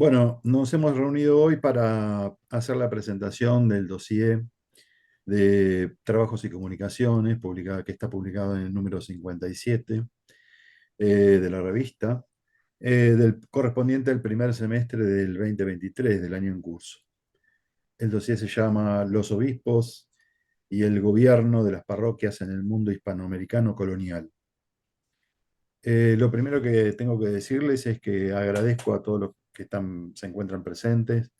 Bueno, nos hemos reunido hoy para hacer la presentación del dossier de Trabajos y Comunicaciones, que está publicado en el número 57 de la revista, correspondiente al primer semestre del 2023, del año en curso. El dossier se llama Los obispos y el gobierno de las parroquias en el mundo hispanoamericano colonial. Lo primero que tengo que decirles es que agradezco a todos los que se encuentran presentes,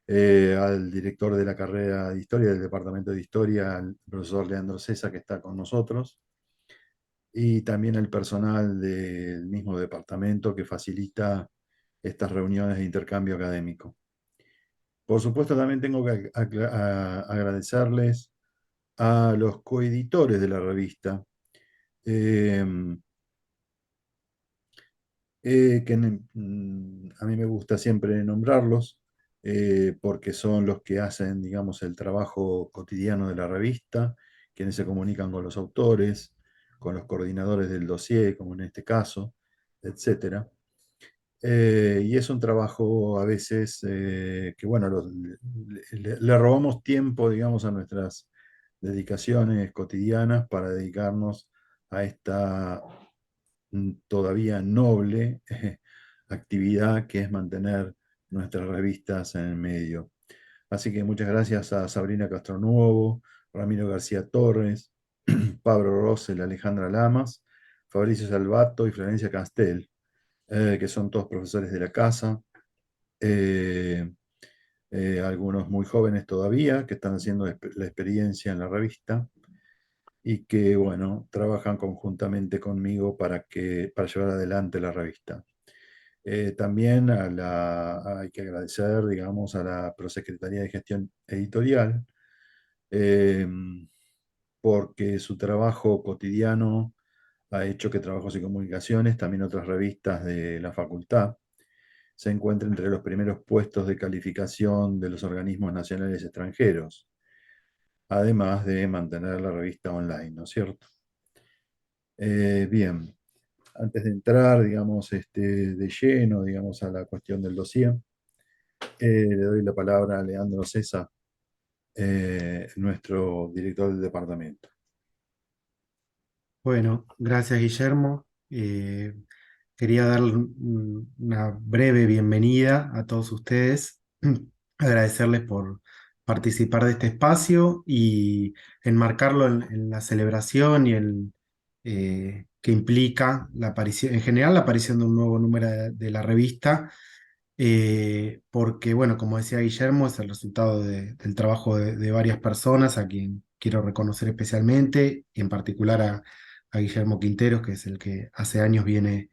al director de la carrera de Historia del Departamento de Historia, al profesor Leandro Cesa, que está con nosotros, y también al personal del mismo departamento que facilita estas reuniones de intercambio académico. Por supuesto, también tengo que agradecerles a los coeditores de la revista, eh, a mí me gusta siempre nombrarlos, porque son los que hacen, digamos, el trabajo cotidiano de la revista, quienes se comunican con los autores, con los coordinadores del dossier, como en este caso, etcétera. Y es un trabajo a veces que, bueno, le robamos tiempo, digamos, a nuestras dedicaciones cotidianas para dedicarnos a esta todavía noble actividad que es mantener nuestras revistas en el medio. Así que muchas gracias a Sabrina Castronuovo, Ramiro García Torres, Pablo Rosel, Alejandra Lamas, Fabricio Salvato y Florencia Castel, que son todos profesores de la casa, eh, algunos muy jóvenes todavía, que están haciendo la experiencia en la revista y que, bueno, trabajan conjuntamente conmigo para llevar adelante la revista. También hay que agradecer, digamos, a la Prosecretaría de Gestión Editorial, eh, porque su trabajo cotidiano ha hecho que Trabajos y Comunicaciones, también otras revistas de la facultad, se encuentren entre los primeros puestos de calificación de los organismos nacionales y extranjeros, además de mantener la revista online, ¿no es cierto? Bien, antes de entrar, digamos, de lleno, digamos, a la cuestión del dossier, le doy la palabra a Leandro Cesa, nuestro director del departamento. Bueno, gracias Guillermo. Quería dar una breve bienvenida a todos ustedes, agradecerles por participar de este espacio y enmarcarlo en la celebración y que implica la aparición, en general la aparición de un nuevo número de la revista, porque, bueno, como decía Guillermo, es el resultado del trabajo de varias personas a quien quiero reconocer especialmente, y en particular a Guillermo Quinteros, que es el que hace años viene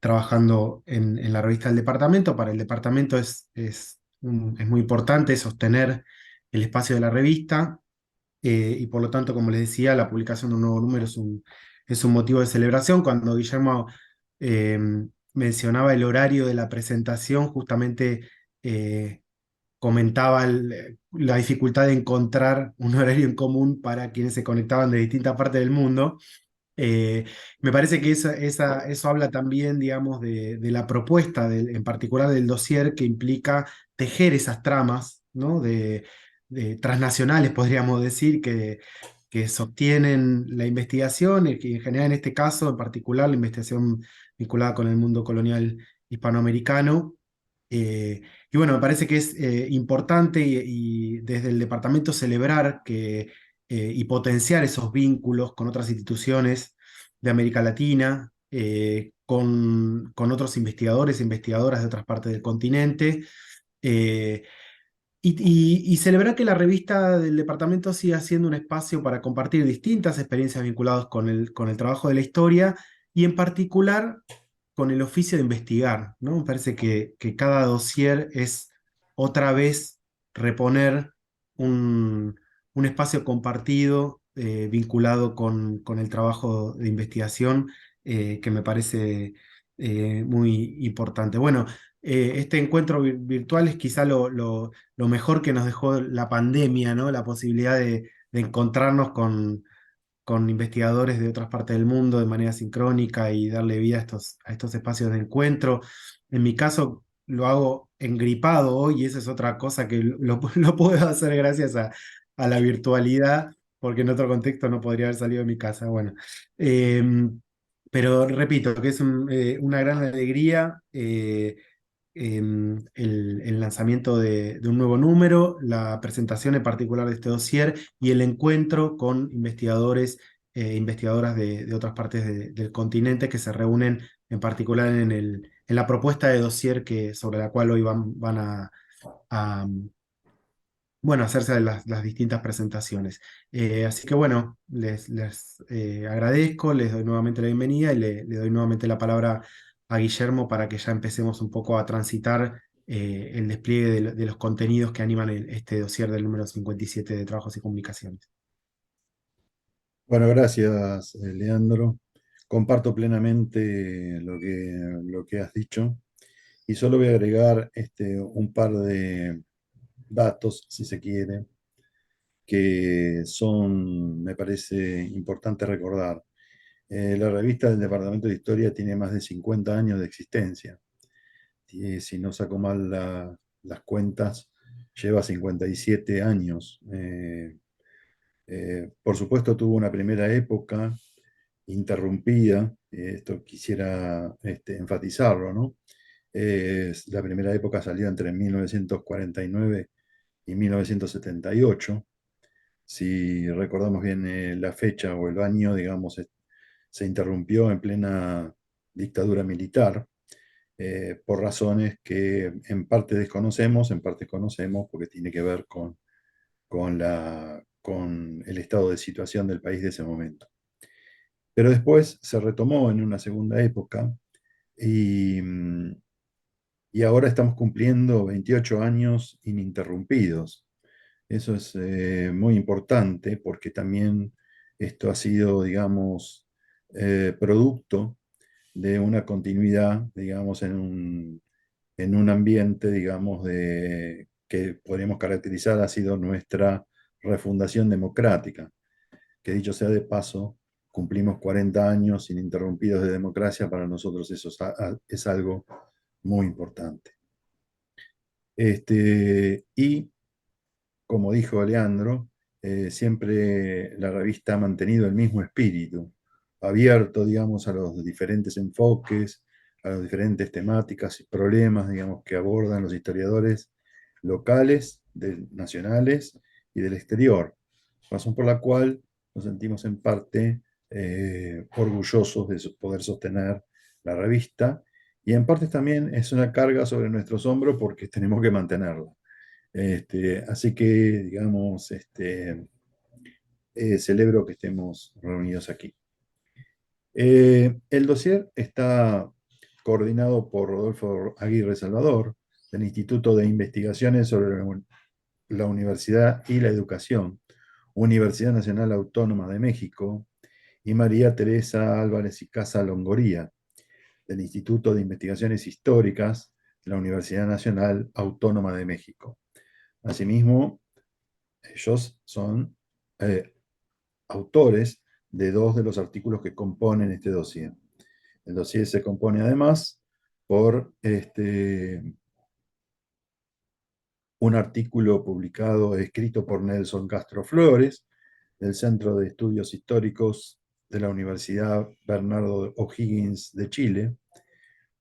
trabajando en la revista del departamento. Para el departamento es muy importante sostener el espacio de la revista, y por lo tanto, como les decía, la publicación de un nuevo número es un motivo de celebración. Cuando Guillermo eh, mencionaba el horario de la presentación, justamente comentaba la dificultad de encontrar un horario en común para quienes se conectaban de distintas partes del mundo. Eh, Me parece que eso habla también, digamos, de la propuesta, en particular del dossier, que implica tejer esas tramas, ¿no? De transnacionales, podríamos decir, que sostienen la investigación, y que en general en este caso, en particular, la investigación vinculada con el mundo colonial hispanoamericano. Y bueno, me parece que es importante, y desde el departamento celebrar y potenciar esos vínculos con otras instituciones de América Latina, con otros investigadores e investigadoras de otras partes del continente, eh, y celebrar que la revista del departamento siga siendo un espacio para compartir distintas experiencias vinculadas con el trabajo de la historia, y en particular con el oficio de investigar, ¿no? Me parece que cada dossier es otra vez reponer un espacio compartido, vinculado con el trabajo de investigación, que me parece muy importante. Bueno, este encuentro virtual es quizá lo mejor que nos dejó la pandemia, ¿no? La posibilidad de encontrarnos con investigadores de otras partes del mundo de manera sincrónica y darle vida a estos espacios de encuentro. En mi caso, lo hago engripado hoy y esa es otra cosa que lo puedo hacer gracias a la virtualidad, porque en otro contexto no podría haber salido de mi casa. Bueno, pero repito que es una gran alegría. El lanzamiento de un nuevo número, la presentación en particular de este dossier y el encuentro con investigadores e investigadoras de otras partes del continente que se reúnen en particular en la propuesta de dossier sobre la cual hoy van a, bueno, hacerse las distintas presentaciones. Así que bueno, les agradezco, les doy nuevamente la bienvenida y le doy nuevamente la palabra a Guillermo para que ya empecemos un poco a transitar el despliegue de los contenidos que animan este dossier del número 57 de Trabajos y Comunicaciones. Bueno, gracias, Leandro. Comparto plenamente lo que has dicho y solo voy a agregar un par de datos, si se quiere, que son, me parece importante recordar. La revista del Departamento de Historia tiene más de 50 años de existencia. Y si no saco mal las cuentas, lleva 57 años. Por supuesto, tuvo una primera época interrumpida, esto quisiera enfatizarlo, ¿no? La primera época salió entre 1949 y 1978. Si recordamos bien la fecha o el año, digamos, se interrumpió en plena dictadura militar, por razones que en parte desconocemos, en parte conocemos, porque tiene que ver con el estado de situación del país de ese momento. Pero después se retomó en una segunda época y, y ahora estamos cumpliendo 28 años ininterrumpidos. Eso es muy importante porque también esto ha sido, digamos, producto de una continuidad, digamos, en un ambiente, digamos, que podríamos caracterizar ha sido nuestra refundación democrática, que dicho sea de paso, cumplimos 40 años ininterrumpidos de democracia, para nosotros eso es algo muy importante. Y como dijo Leandro, siempre la revista ha mantenido el mismo espíritu, abierto, digamos, a los diferentes enfoques, a las diferentes temáticas y problemas, digamos, que abordan los historiadores locales, nacionales y del exterior, razón por la cual nos sentimos en parte orgullosos de poder sostener la revista y en parte también es una carga sobre nuestros hombros porque tenemos que mantenerla. Así que, digamos, celebro que estemos reunidos aquí. El dossier está coordinado por Rodolfo Aguirre Salvador, del Instituto de Investigaciones sobre la Universidad y la Educación, Universidad Nacional Autónoma de México, y María Teresa Álvarez y Casa Longoría, del Instituto de Investigaciones Históricas de la Universidad Nacional Autónoma de México. Asimismo, ellos son eh, autores de dos de los artículos que componen este dossier. El dossier se compone además por un artículo publicado, escrito por Nelson Castro Flores, del Centro de Estudios Históricos de la Universidad Bernardo O'Higgins de Chile,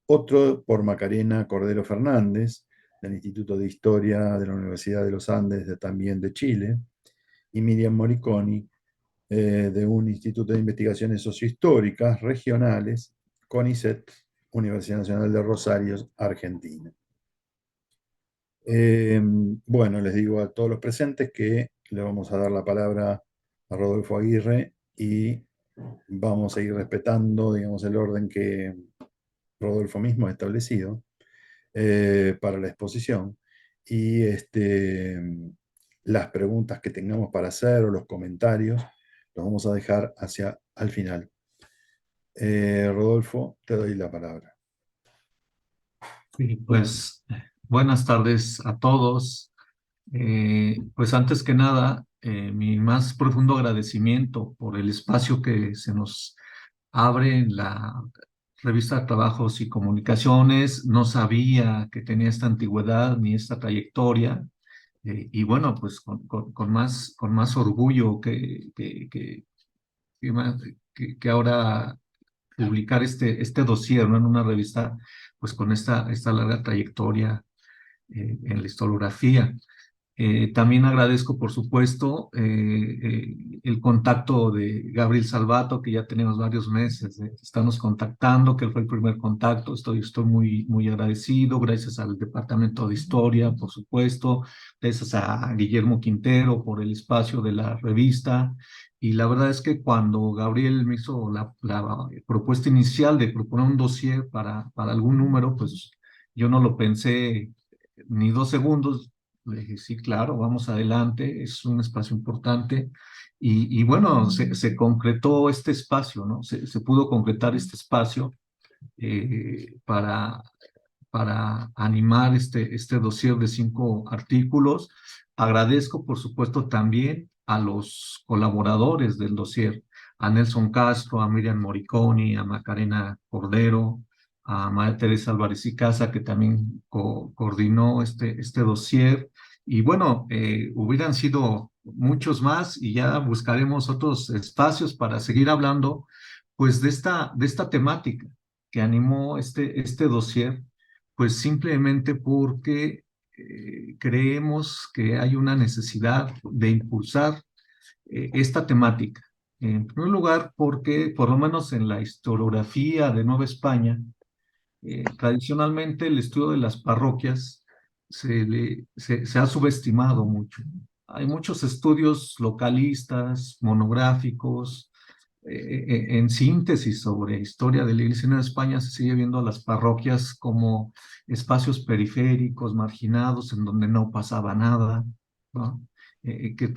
otro por Macarena Cordero Fernández, del Instituto de Historia de la Universidad de los Andes, también de Chile, y Miriam Moriconi, de un Instituto de Investigaciones Sociohistóricas Regionales, CONICET, Universidad Nacional de Rosario, Argentina. Bueno, les digo a todos los presentes que le vamos a dar la palabra a Rodolfo Aguirre y vamos a ir respetando, digamos, el orden que Rodolfo mismo ha establecido para la exposición. Y las preguntas que tengamos para hacer o los comentarios los vamos a dejar hacia al final. Rodolfo, te doy la palabra. Sí, pues buenas tardes a todos. Pues antes que nada, mi más profundo agradecimiento por el espacio que se nos abre en revista de Trabajos y Comunicaciones, no sabía que tenía esta antigüedad ni esta trayectoria, y bueno, pues con más orgullo que ahora publicar este dossier, ¿no? En una revista, pues con esta larga trayectoria en la historiografía. También agradezco, por supuesto, el contacto de Gabriel Salvato, que ya tenemos varios meses de estarnos contactando, que él fue el primer contacto. Estoy muy agradecido, gracias al Departamento de Historia, por supuesto, gracias a Guillermo Quintero por el espacio de la revista. Y la verdad es que cuando Gabriel me hizo la propuesta inicial de proponer un dossier para algún número, pues yo no lo pensé ni 2 segundos. Le dije, sí, claro, vamos adelante, es un espacio importante. Y bueno, se concretó este espacio, ¿no? Se pudo concretar este espacio eh, para, para animar este dossier de 5 artículos. Agradezco, por supuesto, también a los colaboradores del dossier, a Nelson Castro, a Miriam Moriconi, a Macarena Cordero, a María Teresa Álvarez y Casa, que también coordinó este dossier. Y bueno, hubieran sido muchos más y ya buscaremos otros espacios para seguir hablando, pues, de esta temática que animó este dossier, pues simplemente porque creemos que hay una necesidad de impulsar esta temática. En primer lugar, porque por lo menos en la historiografía de Nueva España, tradicionalmente el estudio de las parroquias se ha subestimado mucho. Hay muchos estudios localistas, monográficos, en síntesis sobre historia de la Iglesia en España. Se sigue viendo a las parroquias como espacios periféricos, marginados, en donde no pasaba nada, ¿no? Que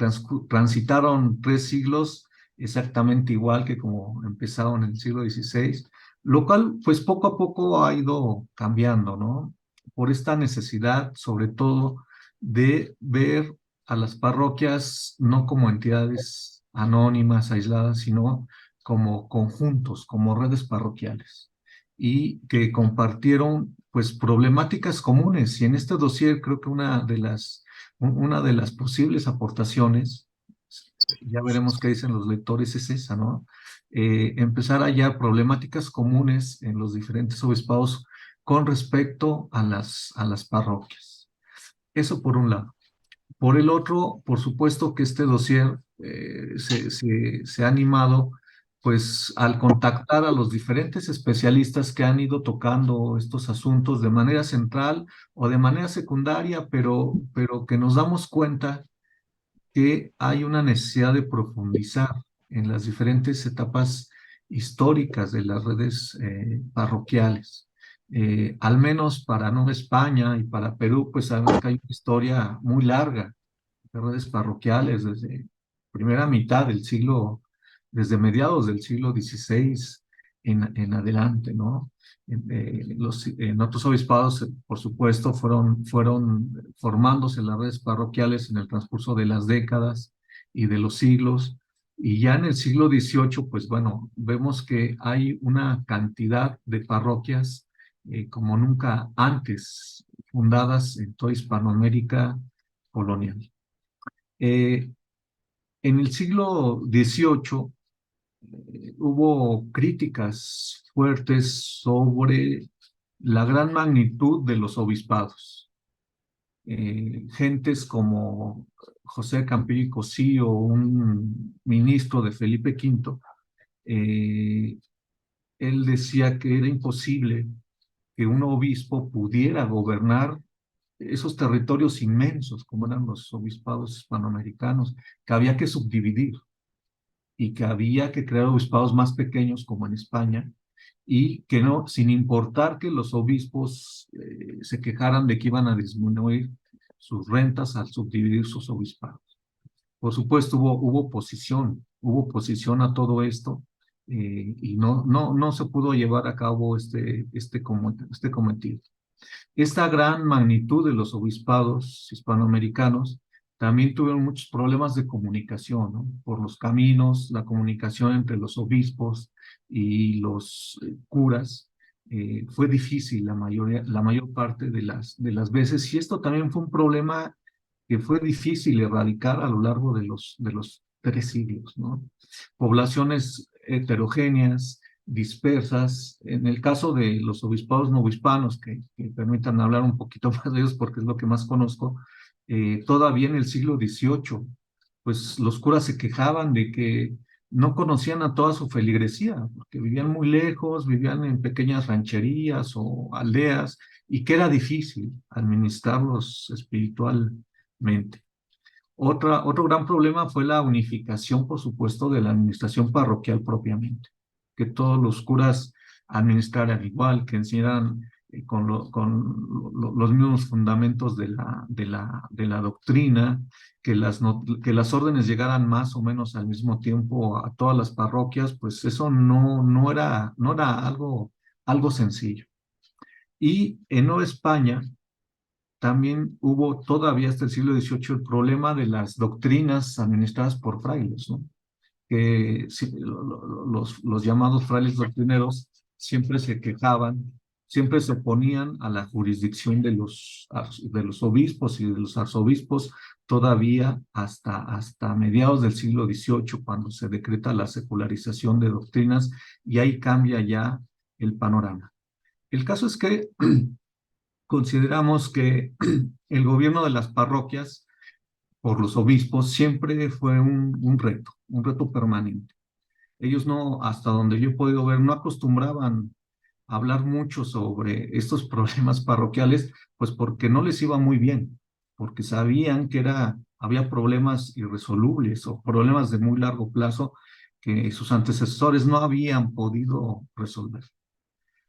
transitaron 3 siglos exactamente igual que como empezaron en el siglo XVI, lo cual pues poco a poco ha ido cambiando, ¿no? Por esta necesidad, sobre todo, de ver a las parroquias no como entidades anónimas, aisladas, sino como conjuntos, como redes parroquiales, y que compartieron pues problemáticas comunes. Y en este dossier creo que una de las posibles aportaciones, ya veremos qué dicen los lectores, es esa, ¿no? Empezar a hallar problemáticas comunes en los diferentes obispados con respecto a las parroquias. Eso por un lado. Por el otro, por supuesto que este dossier se ha animado, pues, al contactar a los diferentes especialistas que han ido tocando estos asuntos de manera central o de manera secundaria, pero que nos damos cuenta que hay una necesidad de profundizar en las diferentes etapas históricas de las redes parroquiales. Al menos para Nueva España y para Perú, pues sabemos que hay una historia muy larga de redes parroquiales desde primera mitad del siglo, desde mediados del siglo XVI en adelante, ¿no? En otros obispados, por supuesto, fueron formándose las redes parroquiales en el transcurso de las décadas y de los siglos. Y ya en el siglo XVIII, pues bueno, vemos que hay una cantidad de parroquias como nunca antes, fundadas en toda Hispanoamérica colonial. En el siglo XVIII hubo críticas fuertes sobre la gran magnitud de los obispados. Gentes como José Campillo y Cosío, un ministro de Felipe V, eh, él decía que era imposible que un obispo pudiera gobernar esos territorios inmensos como eran los obispados hispanoamericanos, que había que subdividir y que había que crear obispados más pequeños como en España, y que no, sin importar que los obispos se quejaran de que iban a disminuir sus rentas al subdividir sus obispados. Por supuesto, hubo oposición a todo esto, y no se pudo llevar a cabo este cometido. Esta gran magnitud de los obispados hispanoamericanos también tuvieron muchos problemas de comunicación, ¿no? Por los caminos, la comunicación entre los obispos y los curas, fue difícil la mayor parte de las veces, y esto también fue un problema que fue difícil erradicar a lo largo de los 3 siglos, ¿no? Poblaciones heterogéneas, dispersas. En el caso de los obispados novohispanos, que permitan hablar un poquito más de ellos porque es lo que más conozco, todavía en el siglo XVIII, pues los curas se quejaban de que no conocían a toda su feligresía, porque vivían muy lejos, vivían en pequeñas rancherías o aldeas, y que era difícil administrarlos espiritualmente. Otro gran problema fue la unificación, por supuesto, de la administración parroquial propiamente, que todos los curas administraran igual, que enseñaran los mismos fundamentos de la doctrina, que que las órdenes llegaran más o menos al mismo tiempo a todas las parroquias. Pues eso no era algo sencillo. Y en Nueva España también hubo todavía hasta el siglo XVIII el problema de las doctrinas administradas por frailes, ¿no? Que los llamados frailes doctrineros siempre se quejaban, siempre se oponían a la jurisdicción de de los obispos y de los arzobispos, todavía hasta mediados del siglo XVIII, cuando se decreta la secularización de doctrinas, y ahí cambia ya el panorama. El caso es que consideramos que el gobierno de las parroquias por los obispos siempre fue un reto permanente. Ellos no, hasta donde yo he podido ver, no acostumbraban a hablar mucho sobre estos problemas parroquiales, pues porque no les iba muy bien, porque sabían que había problemas irresolubles o problemas de muy largo plazo que sus antecesores no habían podido resolver.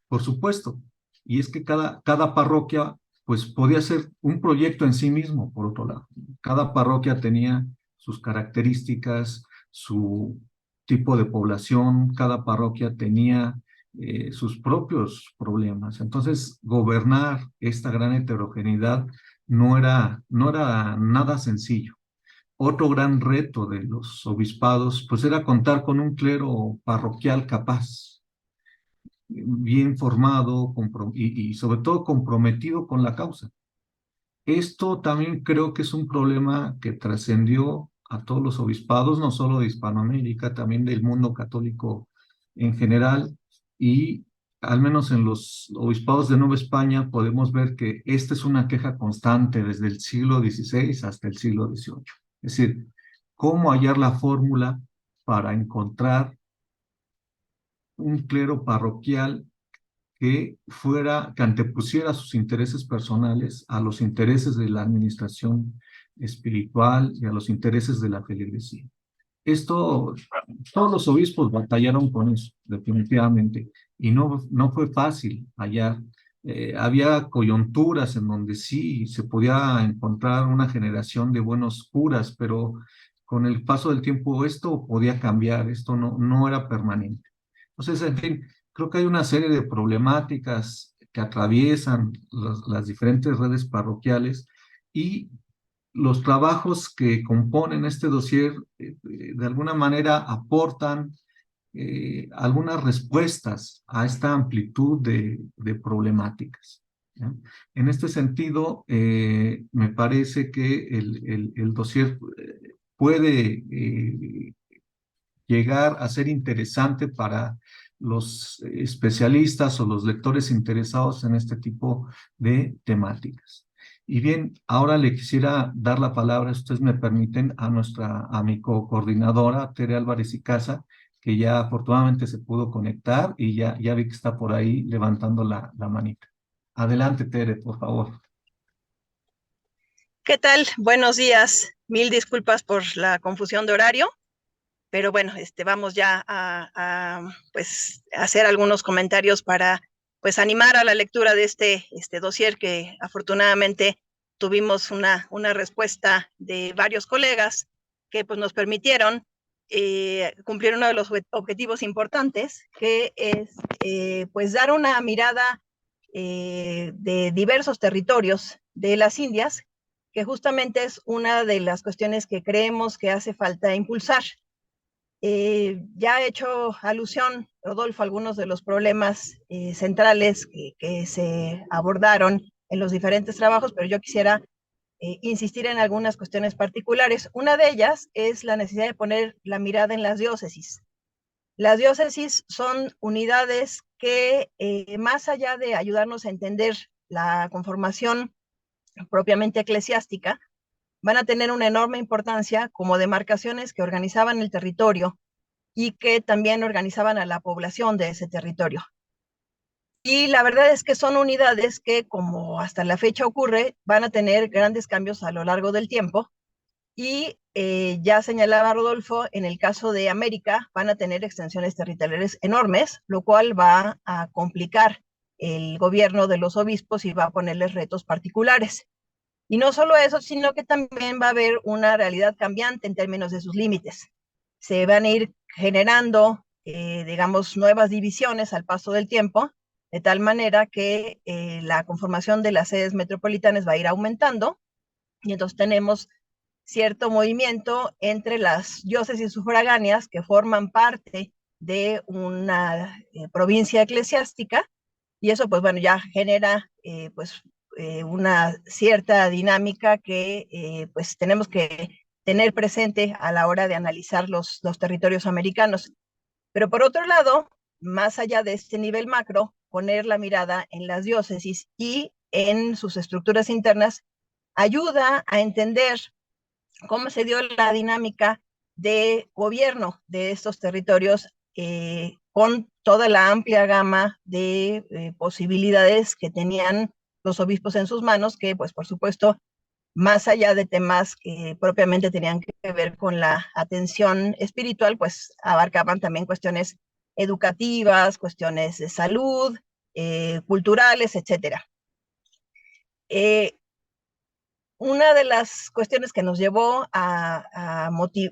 Por supuesto, y es que cada parroquia pues podía ser un proyecto en sí mismo, por otro lado. Cada parroquia tenía sus características, su tipo de población, cada parroquia tenía sus propios problemas. Entonces, gobernar esta gran heterogeneidad no era nada sencillo. Otro gran reto de los obispados pues era contar con un clero parroquial capaz, bien formado y sobre todo comprometido con la causa. Esto también creo que es un problema que trascendió a todos los obispados, no solo de Hispanoamérica, también del mundo católico en general, y al menos en los obispados de Nueva España podemos ver que esta es una queja constante desde el siglo XVI hasta el siglo XVIII. Es decir, cómo hallar la fórmula para encontrar un clero parroquial que antepusiera sus intereses personales a los intereses de la administración espiritual y a los intereses de la feligresía. Esto, todos los obispos batallaron con eso, definitivamente, y no fue fácil hallar. Había coyunturas en donde sí se podía encontrar una generación de buenos curas, pero con el paso del tiempo esto podía cambiar, esto no era permanente. Entonces, en fin, creo que hay una serie de problemáticas que atraviesan las diferentes redes parroquiales, y los trabajos que componen este dossier de alguna manera aportan algunas respuestas a esta amplitud de problemáticas, ¿ya? En este sentido, me parece que el dossier puede llegar a ser interesante para los especialistas o los lectores interesados en este tipo de temáticas. Y bien, ahora le quisiera dar la palabra, si ustedes me permiten, a mi coordinadora, Tere Álvarez y Casa, que ya afortunadamente se pudo conectar y ya vi que está por ahí levantando la manita. Adelante, Tere, por favor. ¿Qué tal? Buenos días. Mil disculpas por la confusión de horario, pero bueno, vamos ya pues, hacer algunos comentarios para pues, animar a la lectura de este dossier, que afortunadamente tuvimos una respuesta de varios colegas que pues, nos permitieron cumplir uno de los objetivos importantes, que es pues dar una mirada de diversos territorios de las Indias, que justamente es una de las cuestiones que creemos que hace falta impulsar. Ya ha hecho alusión, Rodolfo, a algunos de los problemas centrales que se abordaron en los diferentes trabajos, pero yo quisiera insistir en algunas cuestiones particulares. Una de ellas es la necesidad de poner la mirada en las diócesis. Las diócesis son unidades que, más allá de ayudarnos a entender la conformación propiamente eclesiástica, van a tener una enorme importancia como demarcaciones que organizaban el territorio y que también organizaban a la población de ese territorio. Y la verdad es que son unidades que, como hasta la fecha ocurre, van a tener grandes cambios a lo largo del tiempo. Y ya señalaba Rodolfo, en el caso de América, van a tener extensiones territoriales enormes, lo cual va a complicar el gobierno de los obispos y va a ponerles retos particulares. Y no solo eso, sino que también va a haber una realidad cambiante en términos de sus límites. Se van a ir generando, digamos, nuevas divisiones al paso del tiempo, de tal manera que la conformación de las sedes metropolitanas va a ir aumentando, y entonces tenemos cierto movimiento entre las diócesis sufragáneas que forman parte de una provincia eclesiástica, y eso pues bueno, ya genera una cierta dinámica que pues tenemos que tener presente a la hora de analizar los territorios americanos. Pero por otro lado, más allá de este nivel macro, poner la mirada en las diócesis y en sus estructuras internas ayuda a entender cómo se dio la dinámica de gobierno de estos territorios, con toda la amplia gama de posibilidades que tenían los obispos en sus manos, que pues por supuesto, más allá de temas que propiamente tenían que ver con la atención espiritual, pues abarcaban también cuestiones educativas, cuestiones de salud, culturales, etcétera. Una de las cuestiones que nos llevó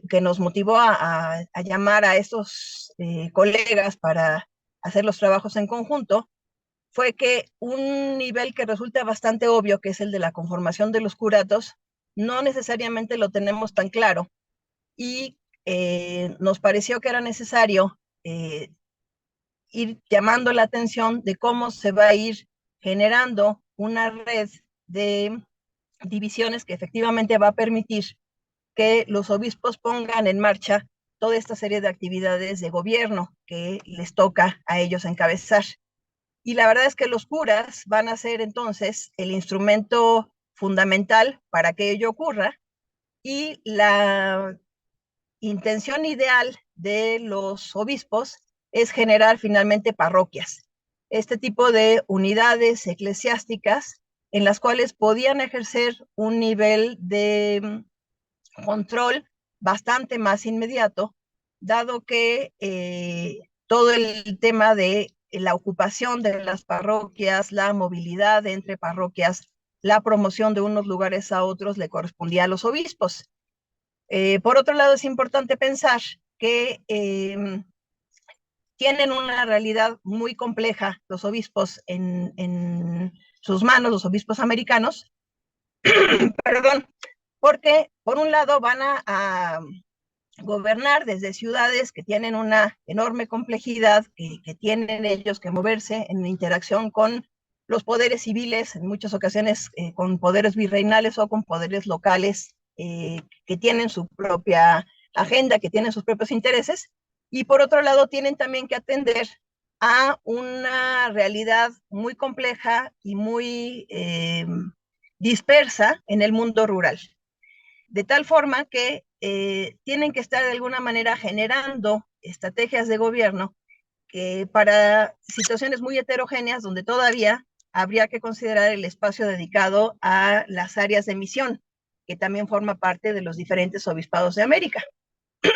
que nos motivó a llamar a estos colegas para hacer los trabajos en conjunto fue que un nivel que resulta bastante obvio, que es el de la conformación de los curatos, no necesariamente lo tenemos tan claro, y nos pareció que era necesario ir llamando la atención de cómo se va a ir generando una red de divisiones que efectivamente va a permitir que los obispos pongan en marcha toda esta serie de actividades de gobierno que les toca a ellos encabezar. Y la verdad es que los curas van a ser entonces el instrumento fundamental para que ello ocurra, y la intención ideal de los obispos es generar finalmente parroquias, este tipo de unidades eclesiásticas en las cuales podían ejercer un nivel de control bastante más inmediato, dado que todo el tema de la ocupación de las parroquias, la movilidad entre parroquias, la promoción de unos lugares a otros le correspondía a los obispos. Por otro lado, es importante pensar que tienen una realidad muy compleja los obispos en sus manos, los obispos americanos, perdón, porque por un lado van a gobernar desde ciudades que tienen una enorme complejidad, que tienen ellos que moverse en interacción con los poderes civiles, en muchas ocasiones con poderes virreinales o con poderes locales, que tienen su propia agenda, que tienen sus propios intereses, y por otro lado tienen también que atender a una realidad muy compleja y muy dispersa en el mundo rural, de tal forma que tienen que estar de alguna manera generando estrategias de gobierno que para situaciones muy heterogéneas, donde todavía habría que considerar el espacio dedicado a las áreas de misión, que también forma parte de los diferentes obispados de América.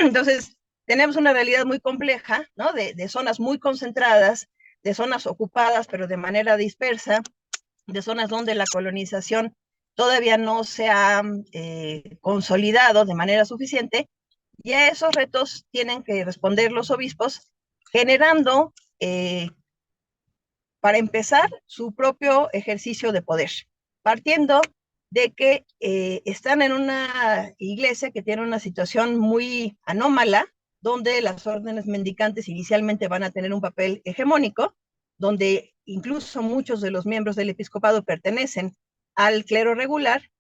Entonces, tenemos una realidad muy compleja, ¿no? De zonas muy concentradas, de zonas ocupadas, pero de manera dispersa, de zonas donde la colonización todavía no se ha consolidado de manera suficiente, y a esos retos tienen que responder los obispos generando, para empezar, su propio ejercicio de poder, partiendo de que están en una iglesia que tiene una situación muy anómala, donde las órdenes mendicantes inicialmente van a tener un papel hegemónico, donde incluso muchos de los miembros del episcopado pertenecen al clero regular,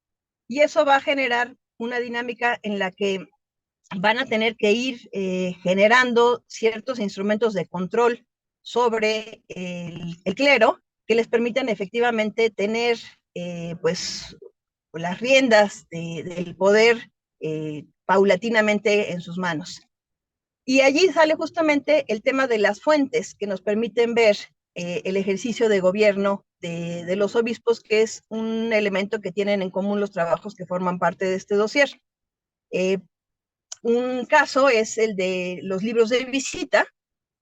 y eso va a generar una dinámica en la que van a tener que ir generando ciertos instrumentos de control sobre el clero que les permitan efectivamente tener pues las riendas del poder paulatinamente en sus manos. Y allí sale justamente el tema de las fuentes que nos permiten ver el ejercicio de gobierno de los obispos, que es un elemento que tienen en común los trabajos que forman parte de este dossier. Un caso es el de los libros de visita,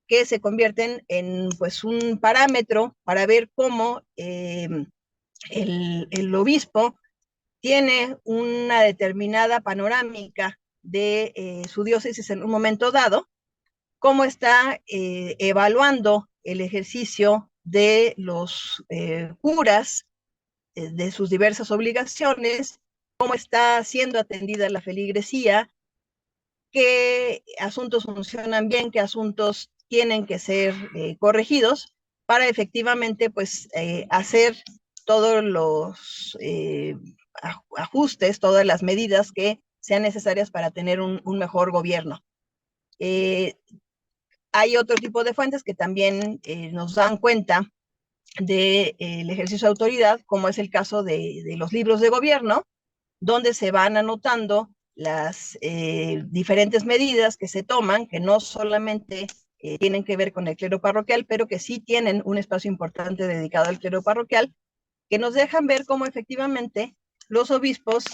que se convierten en pues un parámetro para ver cómo el obispo tiene una determinada panorámica de su diócesis en un momento dado, cómo está evaluando el ejercicio de los curas, de sus diversas obligaciones, cómo está siendo atendida la feligresía, qué asuntos funcionan bien, qué asuntos tienen que ser corregidos para efectivamente pues hacer todos los ajustes, todas las medidas que sean necesarias para tener un mejor gobierno. Hay otro tipo de fuentes que también nos dan cuenta del ejercicio de autoridad, como es el caso de los libros de gobierno, donde se van anotando las diferentes medidas que se toman, que no solamente tienen que ver con el clero parroquial, pero que sí tienen un espacio importante dedicado al clero parroquial, que nos dejan ver cómo efectivamente los obispos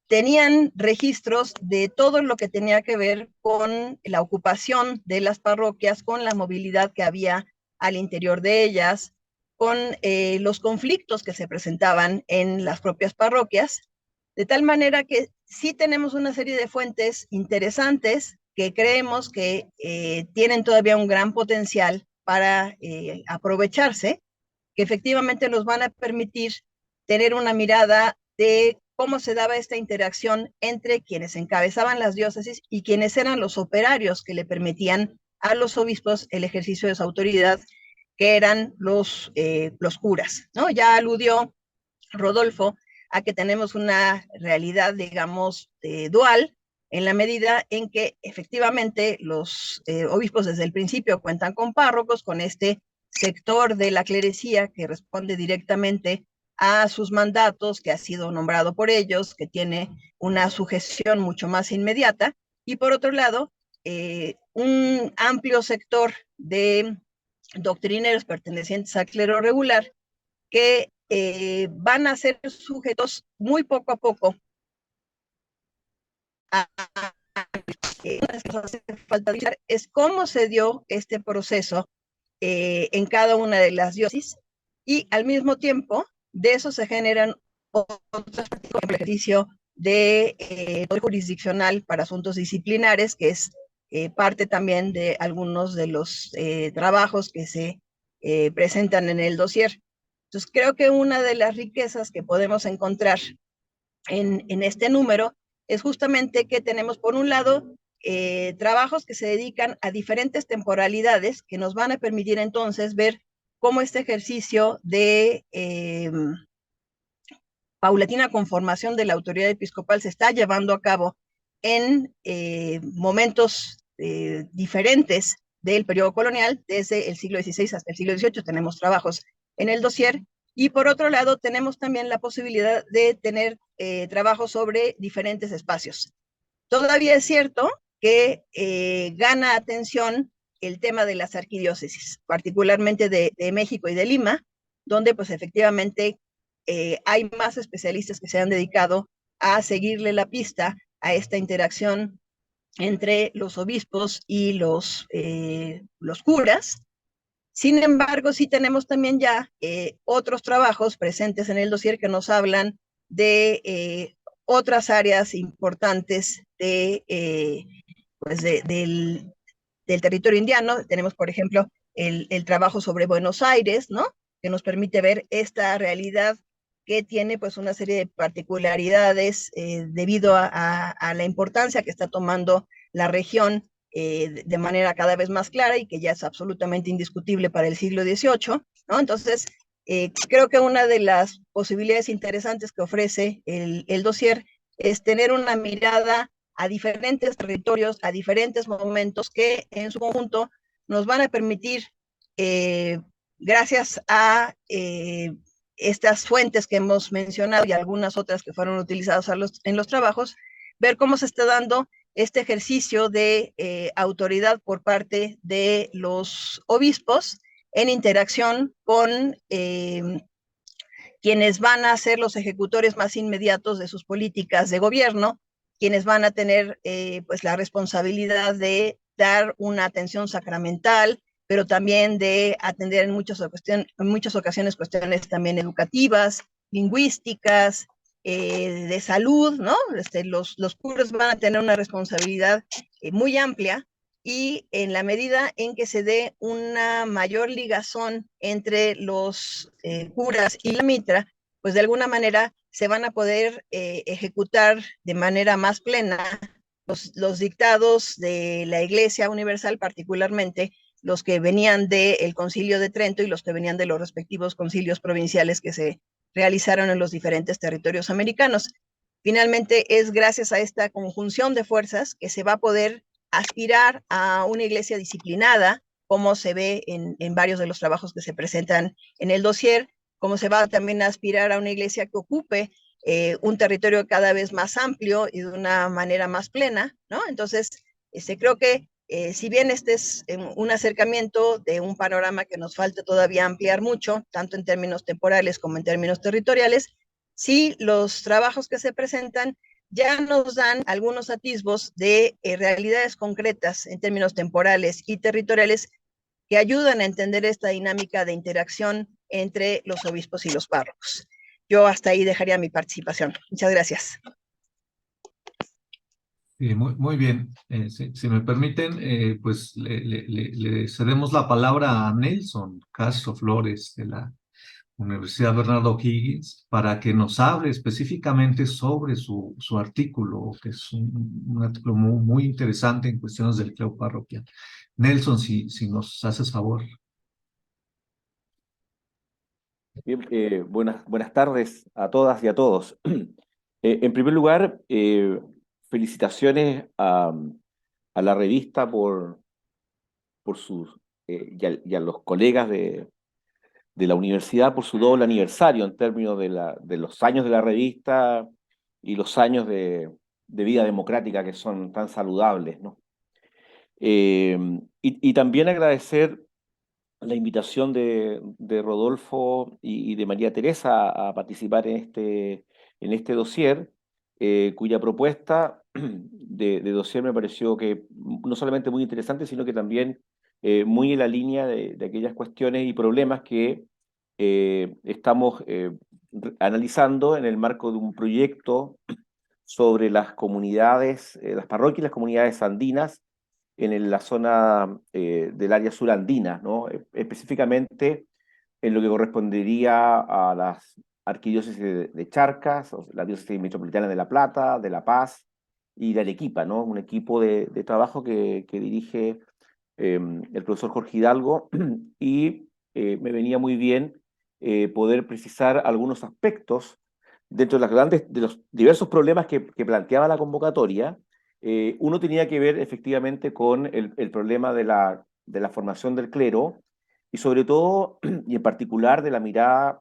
tenían registros de todo lo que tenía que ver con la ocupación de las parroquias, con la movilidad que había al interior de ellas, con los conflictos que se presentaban en las propias parroquias, de tal manera que sí tenemos una serie de fuentes interesantes que creemos que tienen todavía un gran potencial para aprovecharse, que efectivamente nos van a permitir tener una mirada de cómo se daba esta interacción entre quienes encabezaban las diócesis y quienes eran los operarios que le permitían a los obispos el ejercicio de su autoridad, que eran los curas, ¿no? Ya aludió Rodolfo a que tenemos una realidad, digamos, dual, en la medida en que efectivamente los obispos desde el principio cuentan con párrocos, con este sector de la clerecía que responde directamente a sus mandatos, que ha sido nombrado por ellos, que tiene una sujeción mucho más inmediata, y por otro lado, un amplio sector de doctrineros pertenecientes al clero regular que van a ser sujetos muy poco a poco a unas cosas que falta decir es cómo se dio este proceso en cada una de las diócesis, y al mismo tiempo de eso se generan otros ejercicio de jurisdiccional para asuntos disciplinares, que es parte también de algunos de los trabajos que se presentan en el dossier. Entonces, creo que una de las riquezas que podemos encontrar en este número es justamente que tenemos, por un lado, trabajos que se dedican a diferentes temporalidades que nos van a permitir entonces ver cómo este ejercicio de paulatina conformación de la autoridad episcopal se está llevando a cabo en momentos diferentes del periodo colonial, desde el siglo XVI hasta el siglo XVIII tenemos trabajos en el dossier, y por otro lado tenemos también la posibilidad de tener trabajos sobre diferentes espacios. Todavía es cierto que gana atención el tema de las arquidiócesis, particularmente de México y de Lima, donde pues efectivamente hay más especialistas que se han dedicado a seguirle la pista a esta interacción entre los obispos y los curas. Sin embargo, sí tenemos también ya otros trabajos presentes en el dossier que nos hablan de otras áreas importantes del territorio indiano. Tenemos, por ejemplo, el trabajo sobre Buenos Aires, ¿no? Que nos permite ver esta realidad que tiene pues una serie de particularidades debido a la importancia que está tomando la región de manera cada vez más clara y que ya es absolutamente indiscutible para el siglo XVIII, ¿no? Entonces, creo que una de las posibilidades interesantes que ofrece el dossier es tener una mirada a diferentes territorios, a diferentes momentos que en su conjunto nos van a permitir, gracias a estas fuentes que hemos mencionado y algunas otras que fueron utilizadas en los trabajos, ver cómo se está dando este ejercicio de autoridad por parte de los obispos en interacción con quienes van a ser los ejecutores más inmediatos de sus políticas de gobierno, quienes van a tener pues la responsabilidad de dar una atención sacramental, pero también de atender en muchas ocasiones cuestiones también educativas, lingüísticas, de salud, ¿no? Los curas van a tener una responsabilidad muy amplia y en la medida en que se dé una mayor ligazón entre los curas y la mitra, pues de alguna manera se van a poder ejecutar de manera más plena los dictados de la Iglesia Universal, particularmente los que venían del Concilio de Trento y los que venían de los respectivos concilios provinciales que se realizaron en los diferentes territorios americanos. Finalmente, es gracias a esta conjunción de fuerzas que se va a poder aspirar a una iglesia disciplinada, como se ve en varios de los trabajos que se presentan en el dossier, como se va también a aspirar a una iglesia que ocupe un territorio cada vez más amplio y de una manera más plena, ¿no? Entonces, creo que si bien este es un acercamiento de un panorama que nos falta todavía ampliar mucho, tanto en términos temporales como en términos territoriales, sí los trabajos que se presentan ya nos dan algunos atisbos de realidades concretas en términos temporales y territoriales que ayudan a entender esta dinámica de interacción entre los obispos y los párrocos. Yo hasta ahí dejaría mi participación. Muchas gracias. Muy bien. Si me permiten, pues le cedemos la palabra a Nelson Castro Flores de la Universidad Bernardo O'Higgins para que nos hable específicamente sobre su artículo, que es un artículo muy interesante en cuestiones del clero parroquial. Nelson, si nos haces favor. Bien, buenas tardes a todas y a todos. En primer lugar, felicitaciones a la revista por sus, y a los colegas de la universidad por su doble aniversario en términos de los años de la revista y los años de vida democrática que son tan saludables, ¿no? Y también agradecer la invitación de Rodolfo y de María Teresa a participar en este dossier, cuya propuesta de dossier me pareció que no solamente muy interesante, sino que también muy en la línea de aquellas cuestiones y problemas que estamos analizando en el marco de un proyecto sobre las comunidades, las parroquias y las comunidades andinas en la zona del área surandina, ¿no? Específicamente en lo que correspondería a las arquidiócesis de Charcas, la diócesis metropolitana de La Plata, de La Paz y de Arequipa, ¿no? Un equipo de trabajo que dirige el profesor Jorge Hidalgo y me venía muy bien poder precisar algunos aspectos dentro de los diversos problemas que planteaba la convocatoria. Uno tenía que ver efectivamente con el problema de la formación del clero y sobre todo, y en particular, de la mirada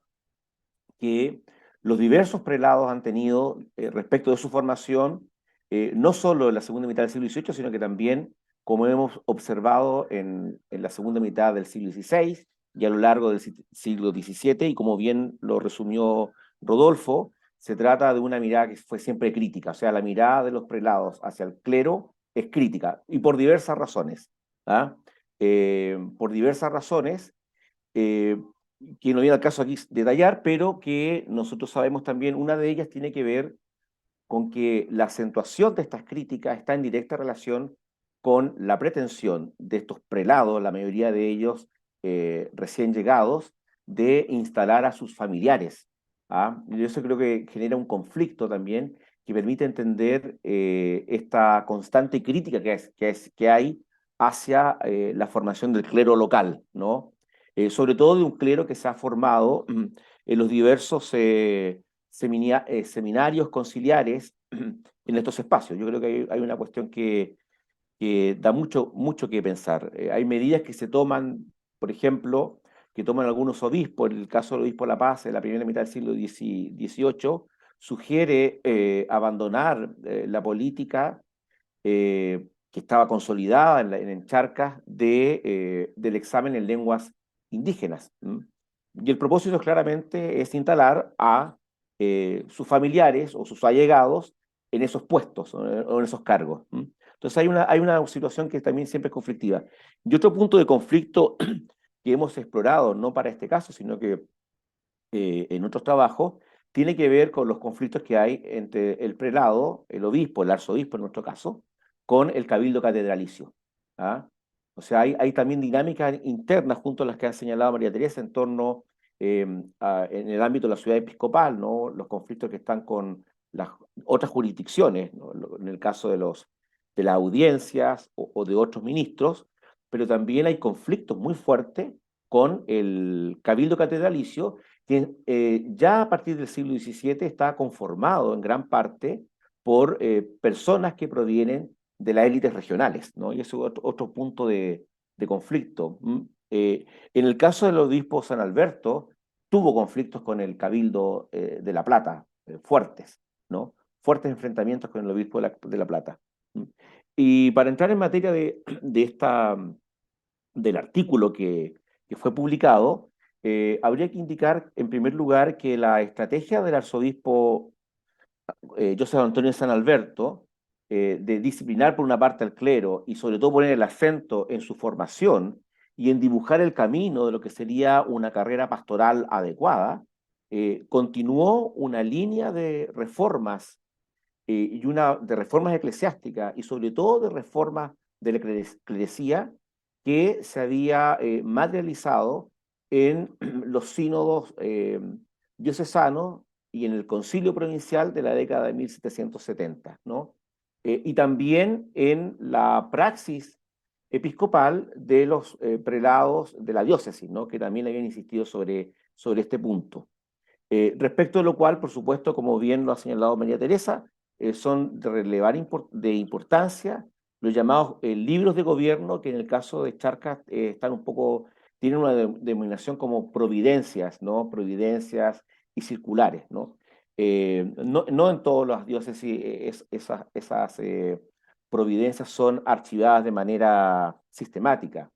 que los diversos prelados han tenido respecto de su formación, no solo en la segunda mitad del siglo XVIII, sino que también, como hemos observado en la segunda mitad del siglo XVI y a lo largo del siglo XVII, y como bien lo resumió Rodolfo, se trata de una mirada que fue siempre crítica, o sea, la mirada de los prelados hacia el clero es crítica, y por diversas razones. ¿Ah? Por diversas razones, que no viene al caso aquí detallar, pero que nosotros sabemos también, una de ellas tiene que ver con que la acentuación de estas críticas está en directa relación con la pretensión de estos prelados, la mayoría de ellos recién llegados, de instalar a sus familiares. ¿Ah? Y eso creo que genera un conflicto también que permite entender esta constante crítica que hay hacia la formación del clero local, ¿no? Sobre todo de un clero que se ha formado en los diversos seminarios conciliares en estos espacios. Yo creo que hay una cuestión que da mucho que pensar. Hay medidas que se toman, por ejemplo, que toman algunos obispos. En el caso del obispo de La Paz, en la primera mitad del siglo XVIII, sugiere abandonar la política que estaba consolidada en Charcas del examen en lenguas indígenas. Y el propósito claramente es instalar a sus familiares o sus allegados en esos puestos o en esos cargos. Entonces hay una situación que también siempre es conflictiva. Y otro punto de conflicto que hemos explorado, no para este caso, sino que en otros trabajos, tiene que ver con los conflictos que hay entre el prelado, el obispo, el arzobispo en nuestro caso, con el cabildo catedralicio. ¿Ah? O sea, hay también dinámicas internas junto a las que ha señalado María Teresa en torno en el ámbito de la ciudad episcopal, ¿no? Los conflictos que están con las otras jurisdicciones, ¿no? En el caso de las audiencias o de otros ministros, pero también hay conflictos muy fuertes con el cabildo catedralicio, que ya a partir del siglo XVII está conformado en gran parte por personas que provienen de las élites regionales, ¿no? Y eso es otro punto de conflicto. En el caso del obispo San Alberto, tuvo conflictos con el cabildo de La Plata, fuertes, ¿no? Fuertes enfrentamientos con el obispo de La Plata. Y para entrar en materia del artículo que fue publicado, habría que indicar en primer lugar que la estrategia del arzobispo José Antonio de San Alberto, de disciplinar por una parte al clero y sobre todo poner el acento en su formación y en dibujar el camino de lo que sería una carrera pastoral adecuada, continuó una línea de reformas de reformas eclesiásticas y sobre todo de reformas de la clerecía que se había materializado en los sínodos diocesanos y en el concilio provincial de la década de 1770, ¿no? Y también en la praxis episcopal de los prelados de la diócesis, ¿no? Que también habían insistido sobre este punto. Respecto de lo cual, por supuesto, como bien lo ha señalado María Teresa, son de importancia los llamados libros de gobierno, que en el caso de Charcas tienen una denominación como providencias, ¿no? Providencias y circulares, ¿no? No en todas las diócesis esas providencias son archivadas de manera sistemática,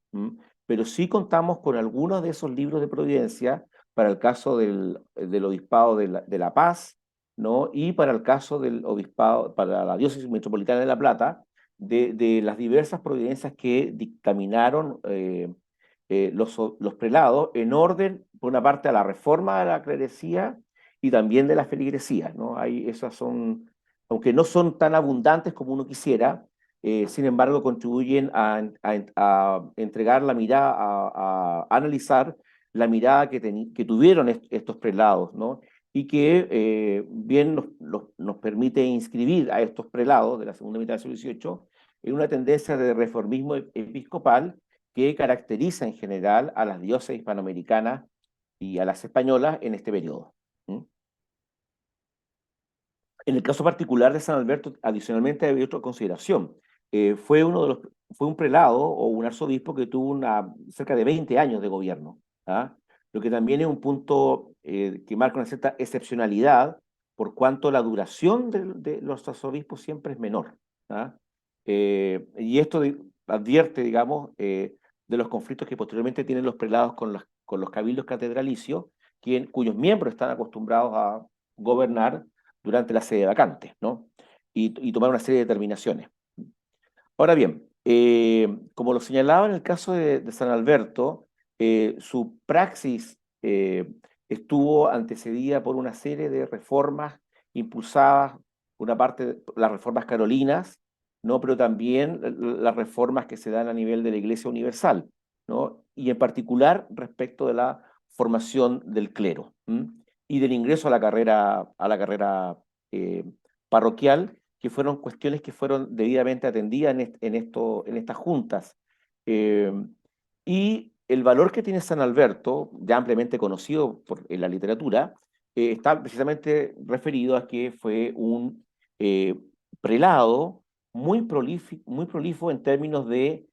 pero sí contamos con algunos de esos libros de providencia para el caso del obispado de La Paz, ¿no? Y para el caso del obispado, para la diócesis metropolitana de La Plata, de las diversas providencias que dictaminaron los prelados en orden, por una parte, a la reforma de la clerecía y también de la feligresía, ¿no? Esas son, aunque no son tan abundantes como uno quisiera, sin embargo, contribuyen a entregar la mirada, a analizar la mirada que tuvieron estos prelados, ¿no? Y que bien nos permite inscribir a estos prelados de la segunda mitad del siglo XVIII en una tendencia de reformismo episcopal que caracteriza en general a las diócesis hispanoamericanas y a las españolas en este periodo. En el caso particular de San Alberto, adicionalmente hay otra consideración. Fue un prelado o un arzobispo que tuvo cerca de 20 años de gobierno, ¿ah? Lo que también es un punto que marca una cierta excepcionalidad por cuanto la duración de los arzobispos siempre es menor, ¿ah? Y esto advierte, digamos, de los conflictos que posteriormente tienen los prelados con los cabildos catedralicios, cuyos miembros están acostumbrados a gobernar durante la sede vacante, ¿no? Y tomar una serie de determinaciones. Ahora bien, como lo señalaba en el caso de San Alberto, su praxis estuvo antecedida por una serie de reformas impulsadas, una parte, las reformas carolinas, ¿no? Pero también las reformas que se dan a nivel de la Iglesia Universal, ¿no? Y en particular respecto de la formación del clero y del ingreso a la carrera parroquial, que fueron cuestiones que fueron debidamente atendidas en estas juntas. Y el valor que tiene San Alberto, ya ampliamente conocido en la literatura, está precisamente referido a que fue un prelado muy prolífico en términos de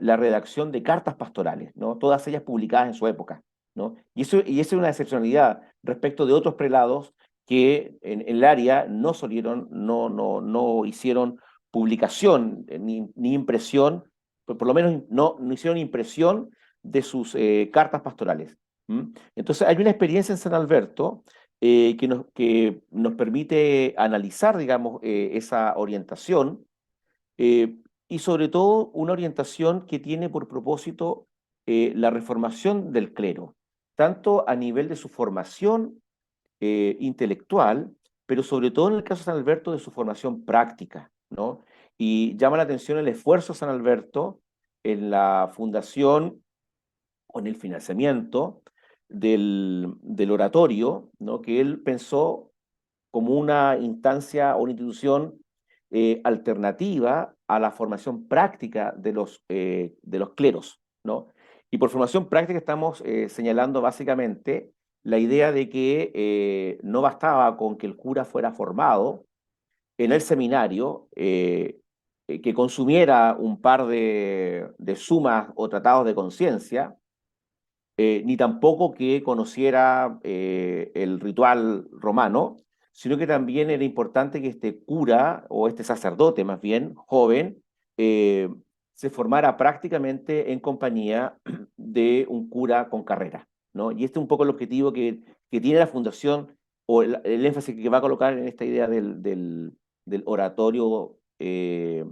la redacción de cartas pastorales, ¿no? Todas ellas publicadas en su época, ¿no? Y eso es una excepcionalidad respecto de otros prelados que en el área no hicieron publicación ni impresión, por lo menos no hicieron impresión de sus cartas pastorales. Entonces hay una experiencia en San Alberto que nos permite analizar, digamos, esa orientación y sobre todo una orientación que tiene por propósito la reformación del clero, tanto a nivel de su formación intelectual, pero sobre todo en el caso de San Alberto de su formación práctica, ¿no? Y llama la atención el esfuerzo de San Alberto en la fundación o en el financiamiento del oratorio, ¿no? Que él pensó como una instancia o una institución alternativa a la formación práctica de los cleros, ¿no? Y por formación práctica estamos señalando básicamente la idea de que no bastaba con que el cura fuera formado en el seminario, que consumiera un par de sumas o tratados de conciencia, ni tampoco que conociera el ritual romano, sino que también era importante que este cura, o este sacerdote más bien, joven, se formara prácticamente en compañía de un cura con carrera, ¿no? Y este es un poco el objetivo que tiene la fundación, o el énfasis que va a colocar en esta idea del oratorio, que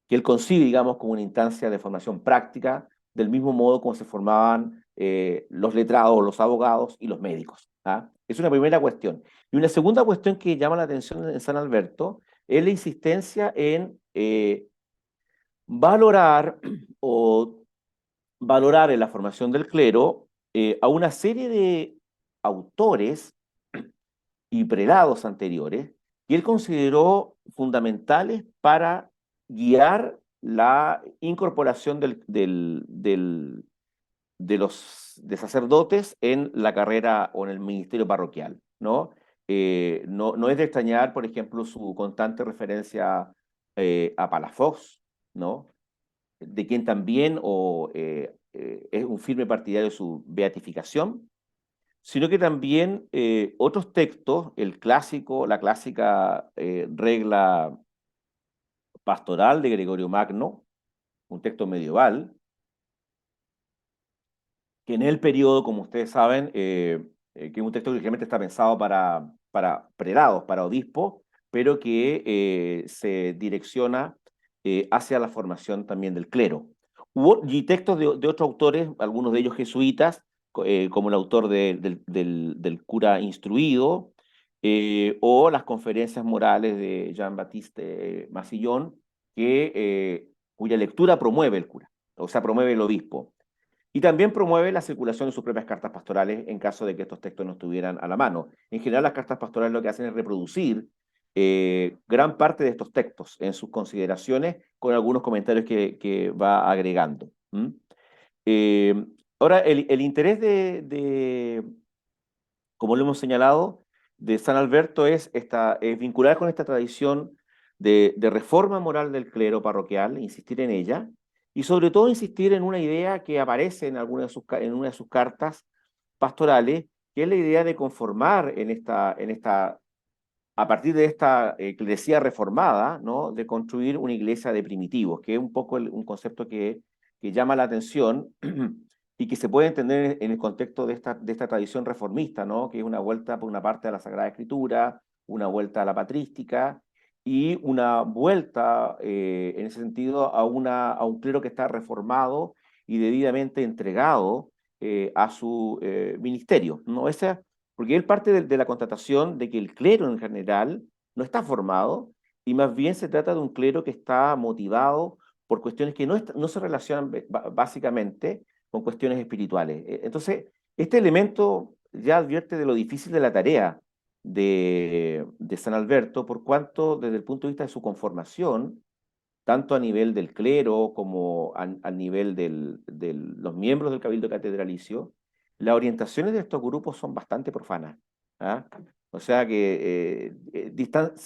él concibe, digamos, como una instancia de formación práctica, del mismo modo como se formaban los letrados, los abogados y los médicos. ¿Ah? Es una primera cuestión. Y una segunda cuestión que llama la atención en San Alberto es la insistencia en valorar en la formación del clero a una serie de autores y prelados anteriores que él consideró fundamentales para guiar la incorporación de sacerdotes en la carrera o en el ministerio parroquial, ¿no? No es de extrañar, por ejemplo, su constante referencia a Palafox, ¿no? De quien también es un firme partidario de su beatificación, sino que también otros textos, la clásica regla pastoral de Gregorio Magno, un texto medieval, que en el periodo, como ustedes saben, que es un texto que realmente está pensado para prelados, para obispos, pero que se direcciona hacia la formación también del clero. Y textos de otros autores, algunos de ellos jesuitas, como el autor del cura instruido, o las conferencias morales de Jean-Baptiste Massillon, cuya lectura promueve el cura, o sea, promueve el obispo. Y también promueve la circulación de sus propias cartas pastorales en caso de que estos textos no estuvieran a la mano. En general, las cartas pastorales lo que hacen es reproducir gran parte de estos textos en sus consideraciones con algunos comentarios que va agregando. Ahora, el interés como lo hemos señalado, de San Alberto es vincular con esta tradición de reforma moral del clero parroquial, insistir en ella, y sobre todo insistir en una idea que aparece en una de sus cartas pastorales, que es la idea de conformar a partir de esta iglesia reformada, ¿no? De construir una iglesia de primitivos, que es un poco un concepto que llama la atención y que se puede entender en el contexto de esta tradición reformista, ¿no? Que es una vuelta por una parte a la Sagrada Escritura, una vuelta a la patrística y una vuelta en ese sentido a un clero que está reformado y debidamente entregado a su ministerio, ¿no? Porque él parte de la constatación de que el clero en general no está formado y más bien se trata de un clero que está motivado por cuestiones que no se relacionan básicamente con cuestiones espirituales. Entonces, este elemento ya advierte de lo difícil de la tarea de San Alberto, por cuanto desde el punto de vista de su conformación, tanto a nivel del clero como a nivel de los miembros del Cabildo Catedralicio, las orientaciones de estos grupos son bastante profanas. ¿Ah? O sea que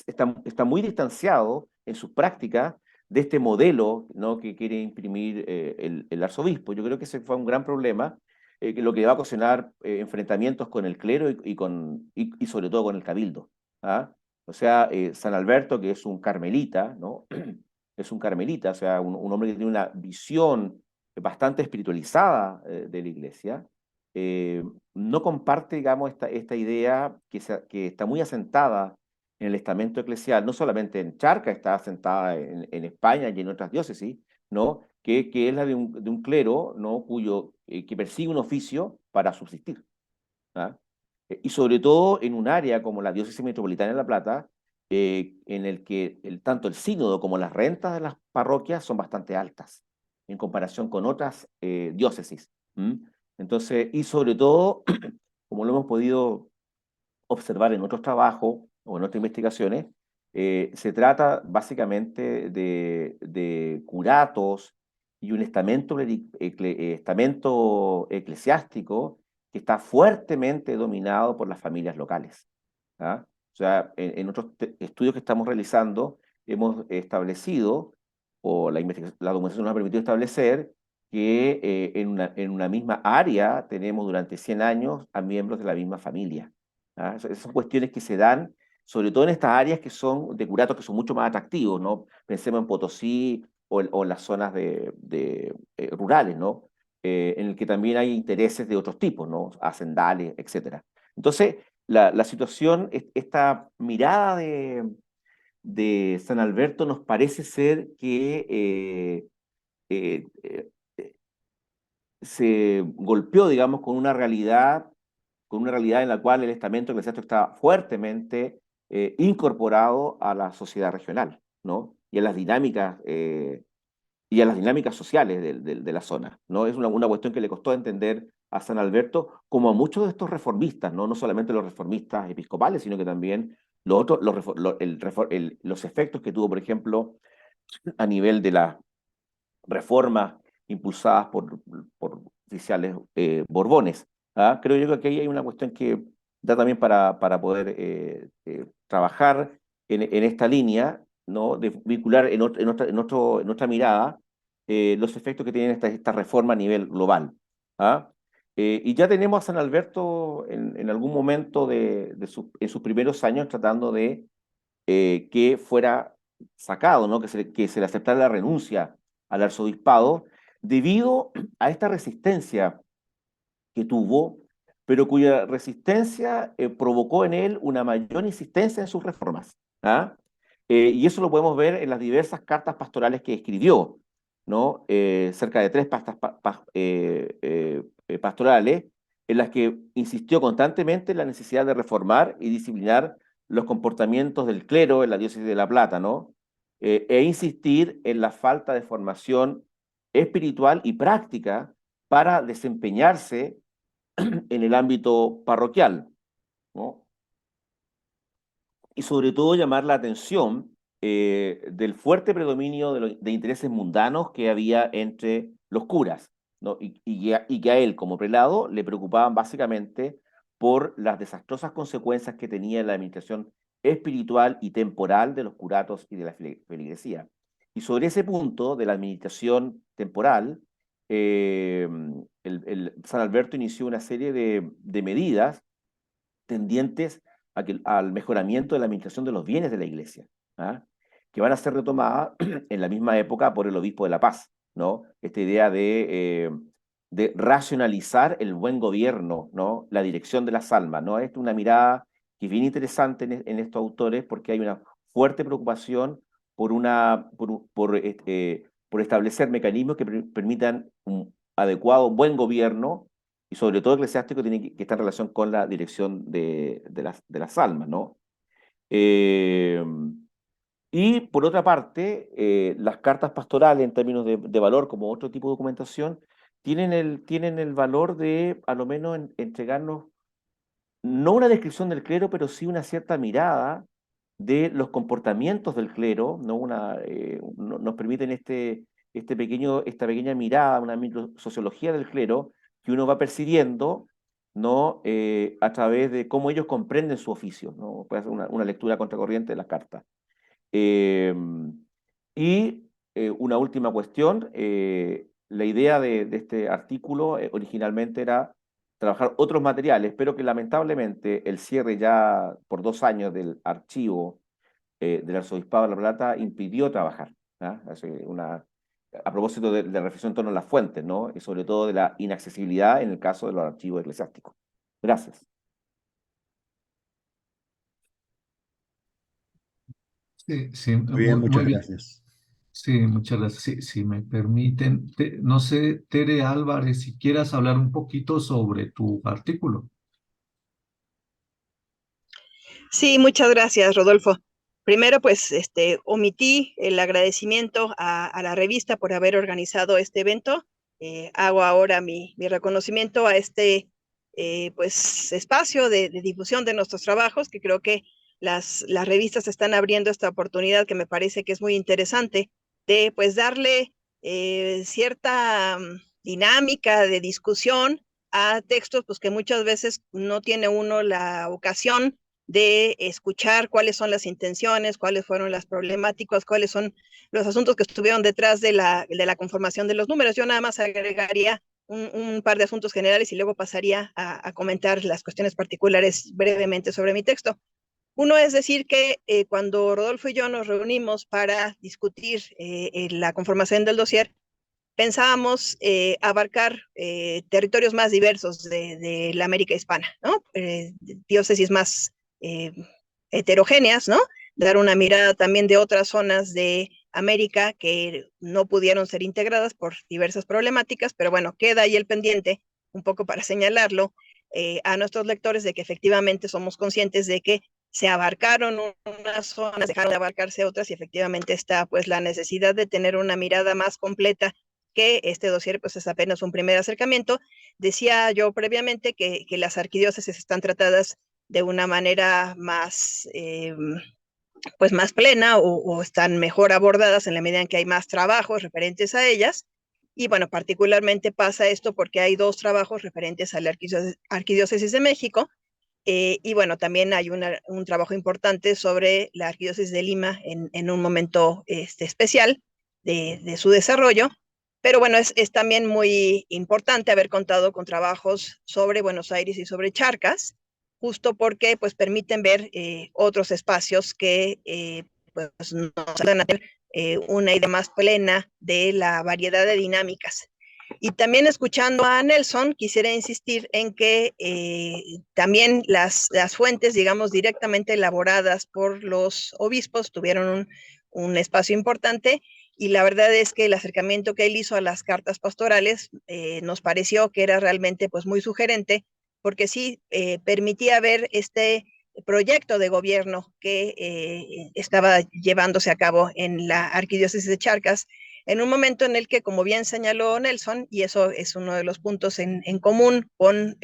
está muy distanciado en sus prácticas de este modelo, ¿no?, que quiere imprimir el arzobispo. Yo creo que ese fue un gran problema, lo que va a ocasionar enfrentamientos con el clero y sobre todo con el cabildo. ¿Ah? O sea, San Alberto, que es un carmelita, ¿no? Es un carmelita, o sea, un hombre que tiene una visión bastante espiritualizada de la iglesia, no comparte, digamos, esta idea que está muy asentada en el estamento eclesial, no solamente en Charca, está asentada en España y en otras diócesis, ¿no? Que es la de un clero, ¿no?, que persigue un oficio para subsistir. ¿Ah? Y sobre todo en un área como la diócesis metropolitana de La Plata, en el que tanto el sínodo como las rentas de las parroquias son bastante altas en comparación con otras diócesis. Entonces, y sobre todo, como lo hemos podido observar en otros trabajos o en otras investigaciones, se trata básicamente de curatos y un estamento eclesiástico que está fuertemente dominado por las familias locales. ¿Ah? O sea, en otros estudios que estamos realizando, hemos establecido, o la documentación nos ha permitido establecer, que en una misma área tenemos durante 100 años a miembros de la misma familia. ¿Ah? Esas son cuestiones que se dan, sobre todo en estas áreas que son de curatos que son mucho más atractivos, ¿no? Pensemos en Potosí o en las zonas rurales, ¿no? En el que también hay intereses de otros tipos, ¿no? Hacendales, etcétera. Entonces, la situación, esta mirada de San Alberto nos parece ser que eh, eh, se golpeó, digamos, con una realidad en la cual el estamento eclesiástico está fuertemente incorporado a la sociedad regional, ¿no? Y a las dinámicas sociales de la zona, ¿no? Es una cuestión que le costó entender a San Alberto, como a muchos de estos reformistas, ¿no? No solamente los reformistas episcopales, sino que también los efectos que tuvo, por ejemplo, a nivel de las reformas impulsadas por oficiales borbones. ¿Ah? Creo yo que aquí hay una cuestión que da también para poder trabajar en esta línea, ¿no?, de vincular en otra mirada los efectos que tiene esta reforma a nivel global. ¿Ah? Y ya tenemos a San Alberto en algún momento en sus primeros años tratando de que fuera sacado, ¿no?, que se le aceptara la renuncia al arzobispado debido a esta resistencia que tuvo, pero cuya resistencia provocó en él una mayor insistencia en sus reformas. ¿Ah? Y eso lo podemos ver en las diversas cartas pastorales que escribió, ¿no? Cerca de 3 pastorales, en las que insistió constantemente en la necesidad de reformar y disciplinar los comportamientos del clero en la diócesis de La Plata, ¿no? E insistir en la falta de formación espiritual y práctica para desempeñarse en el ámbito parroquial, ¿no? Y sobre todo llamar la atención del fuerte predominio de intereses mundanos que había entre los curas, ¿no? Y que a él, como prelado, le preocupaban básicamente por las desastrosas consecuencias que tenía la administración espiritual y temporal de los curatos y de la feligresía. Y sobre ese punto de la administración temporal, San Alberto inició una serie de medidas tendientes al mejoramiento de la administración de los bienes de la iglesia, ¿ah?, que van a ser retomadas en la misma época por el obispo de La Paz, ¿no? Esta idea de racionalizar el buen gobierno, ¿no?, la dirección de las almas, ¿no? Es una mirada que es bien interesante en estos autores porque hay una fuerte preocupación por establecer mecanismos que permitan un adecuado buen gobierno y sobre todo eclesiástico tiene que estar en relación con la dirección de las almas, ¿no? Eh, y por otra parte, las cartas pastorales en términos de valor, como otro tipo de documentación, tienen el valor de, a lo menos, entregarnos no una descripción del clero, pero sí una cierta mirada de los comportamientos del clero, ¿no? Nos permiten esta pequeña mirada, una microsociología del clero, que uno va percibiendo, ¿no? A través de cómo ellos comprenden su oficio, ¿no? Puede ser una lectura contracorriente de las cartas. Eh, una última cuestión, la idea de este artículo originalmente era trabajar otros materiales, pero que lamentablemente el cierre ya por 2 años del archivo del Arzobispado de La Plata impidió trabajar. ¿Ah? A propósito de la reflexión en torno a las fuentes, ¿no? Y sobre todo de la inaccesibilidad en el caso de los archivos eclesiásticos. Gracias. Sí, sí, Muy bien, muy muchas bien. gracias. Sí, muchas gracias. Sí, si me permiten, no sé, Tere Álvarez, si quieras hablar un poquito sobre tu artículo. Sí, muchas gracias, Rodolfo. Primero, pues, omití el agradecimiento a la revista por haber organizado este evento. Hago ahora mi reconocimiento a este, pues, espacio de difusión de nuestros trabajos, que creo que las revistas están abriendo esta oportunidad que me parece que es muy interesante de, pues, darle cierta dinámica de discusión a textos, pues, que muchas veces no tiene uno la ocasión de escuchar cuáles son las intenciones, cuáles fueron las problemáticas, cuáles son los asuntos que estuvieron detrás de la conformación de los números. Yo nada más agregaría un par de asuntos generales y luego pasaría a comentar las cuestiones particulares brevemente sobre mi texto. Uno es decir que cuando Rodolfo y yo nos reunimos para discutir la conformación del dossier, pensábamos abarcar territorios más diversos de la América hispana, ¿no? Diócesis más heterogéneas, ¿no? Dar una mirada también de otras zonas de América que no pudieron ser integradas por diversas problemáticas, pero bueno, queda ahí el pendiente, un poco para señalarlo a nuestros lectores de que efectivamente somos conscientes de que se abarcaron unas zonas, dejaron de abarcarse otras y efectivamente está pues la necesidad de tener una mirada más completa, que este dossier pues es apenas un primer acercamiento. Decía yo previamente que las arquidiócesis están tratadas de una manera más, pues más plena o están mejor abordadas en la medida en que hay más trabajos referentes a ellas. Y bueno, particularmente pasa esto porque hay 2 trabajos referentes a la Arquidiócesis de México. Y bueno, también hay un trabajo importante sobre la Arquidiócesis de Lima en un momento especial de su desarrollo. Pero bueno, es también muy importante haber contado con trabajos sobre Buenos Aires y sobre Charcas, justo porque pues permiten ver otros espacios que pues nos ayudan a tener una idea más plena de la variedad de dinámicas. Y también escuchando a Nelson, quisiera insistir en que también las fuentes, digamos, directamente elaboradas por los obispos tuvieron un espacio importante, y la verdad es que el acercamiento que él hizo a las cartas pastorales nos pareció que era realmente pues muy sugerente, porque sí permitía ver este proyecto de gobierno que estaba llevándose a cabo en la Arquidiócesis de Charcas, en un momento en el que, como bien señaló Nelson, y eso es uno de los puntos en común con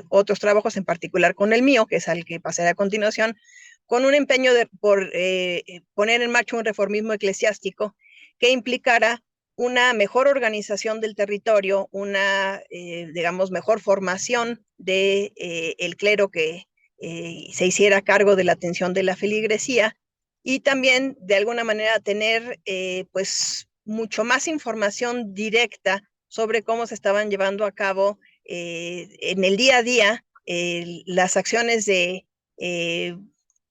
otros trabajos, en particular con el mío, que es al que pasaré a continuación, con un empeño por poner en marcha un reformismo eclesiástico que implicara una mejor organización del territorio, una, digamos, mejor formación de el clero que se hiciera cargo de la atención de la feligresía, y también de alguna manera tener pues mucho más información directa sobre cómo se estaban llevando a cabo en el día a día las acciones de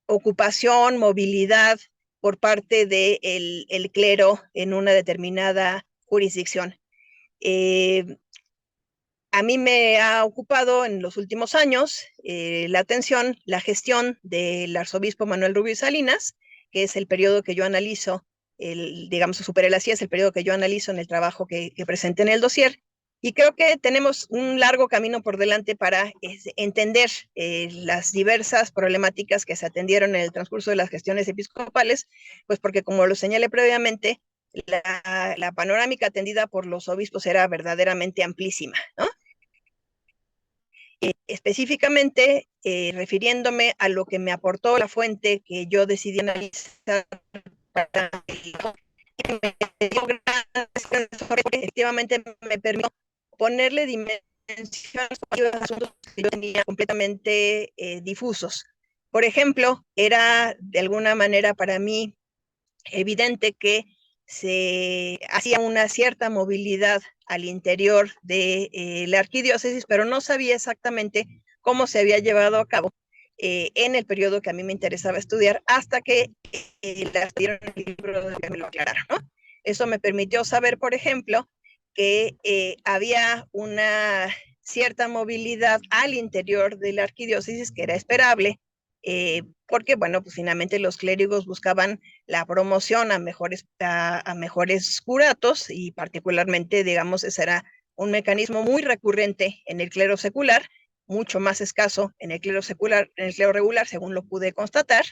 ocupación, movilidad por parte del el clero en una determinada jurisdicción. A mí me ha ocupado en los últimos años la atención, la gestión del arzobispo Manuel Rubio Salinas, que es el periodo que yo analizo, digamos, su prelacía es el periodo que yo analizo en el trabajo que presenté en el dossier. Y creo que tenemos un largo camino por delante para entender las diversas problemáticas que se atendieron en el transcurso de las gestiones episcopales, pues porque como lo señalé previamente, la panorámica atendida por los obispos era verdaderamente amplísima, ¿no? Específicamente, refiriéndome a lo que me aportó la fuente que yo decidí analizar para efectivamente me permitió ponerle dimensión a asuntos que yo tenía completamente difusos. Por ejemplo, era de alguna manera para mí evidente que se hacía una cierta movilidad al interior de la arquidiócesis, pero no sabía exactamente cómo se había llevado a cabo en el periodo que a mí me interesaba estudiar, hasta que dieron el libro de que me lo aclararon, ¿no? Eso me permitió saber, por ejemplo, que había una cierta movilidad al interior de la arquidiócesis que era esperable, porque, bueno, pues finalmente los clérigos buscaban la promoción a mejores curatos, y particularmente, digamos, ese era un mecanismo muy recurrente en el clero secular, mucho más escaso en el clero secular, en el clero regular, según lo pude constatar.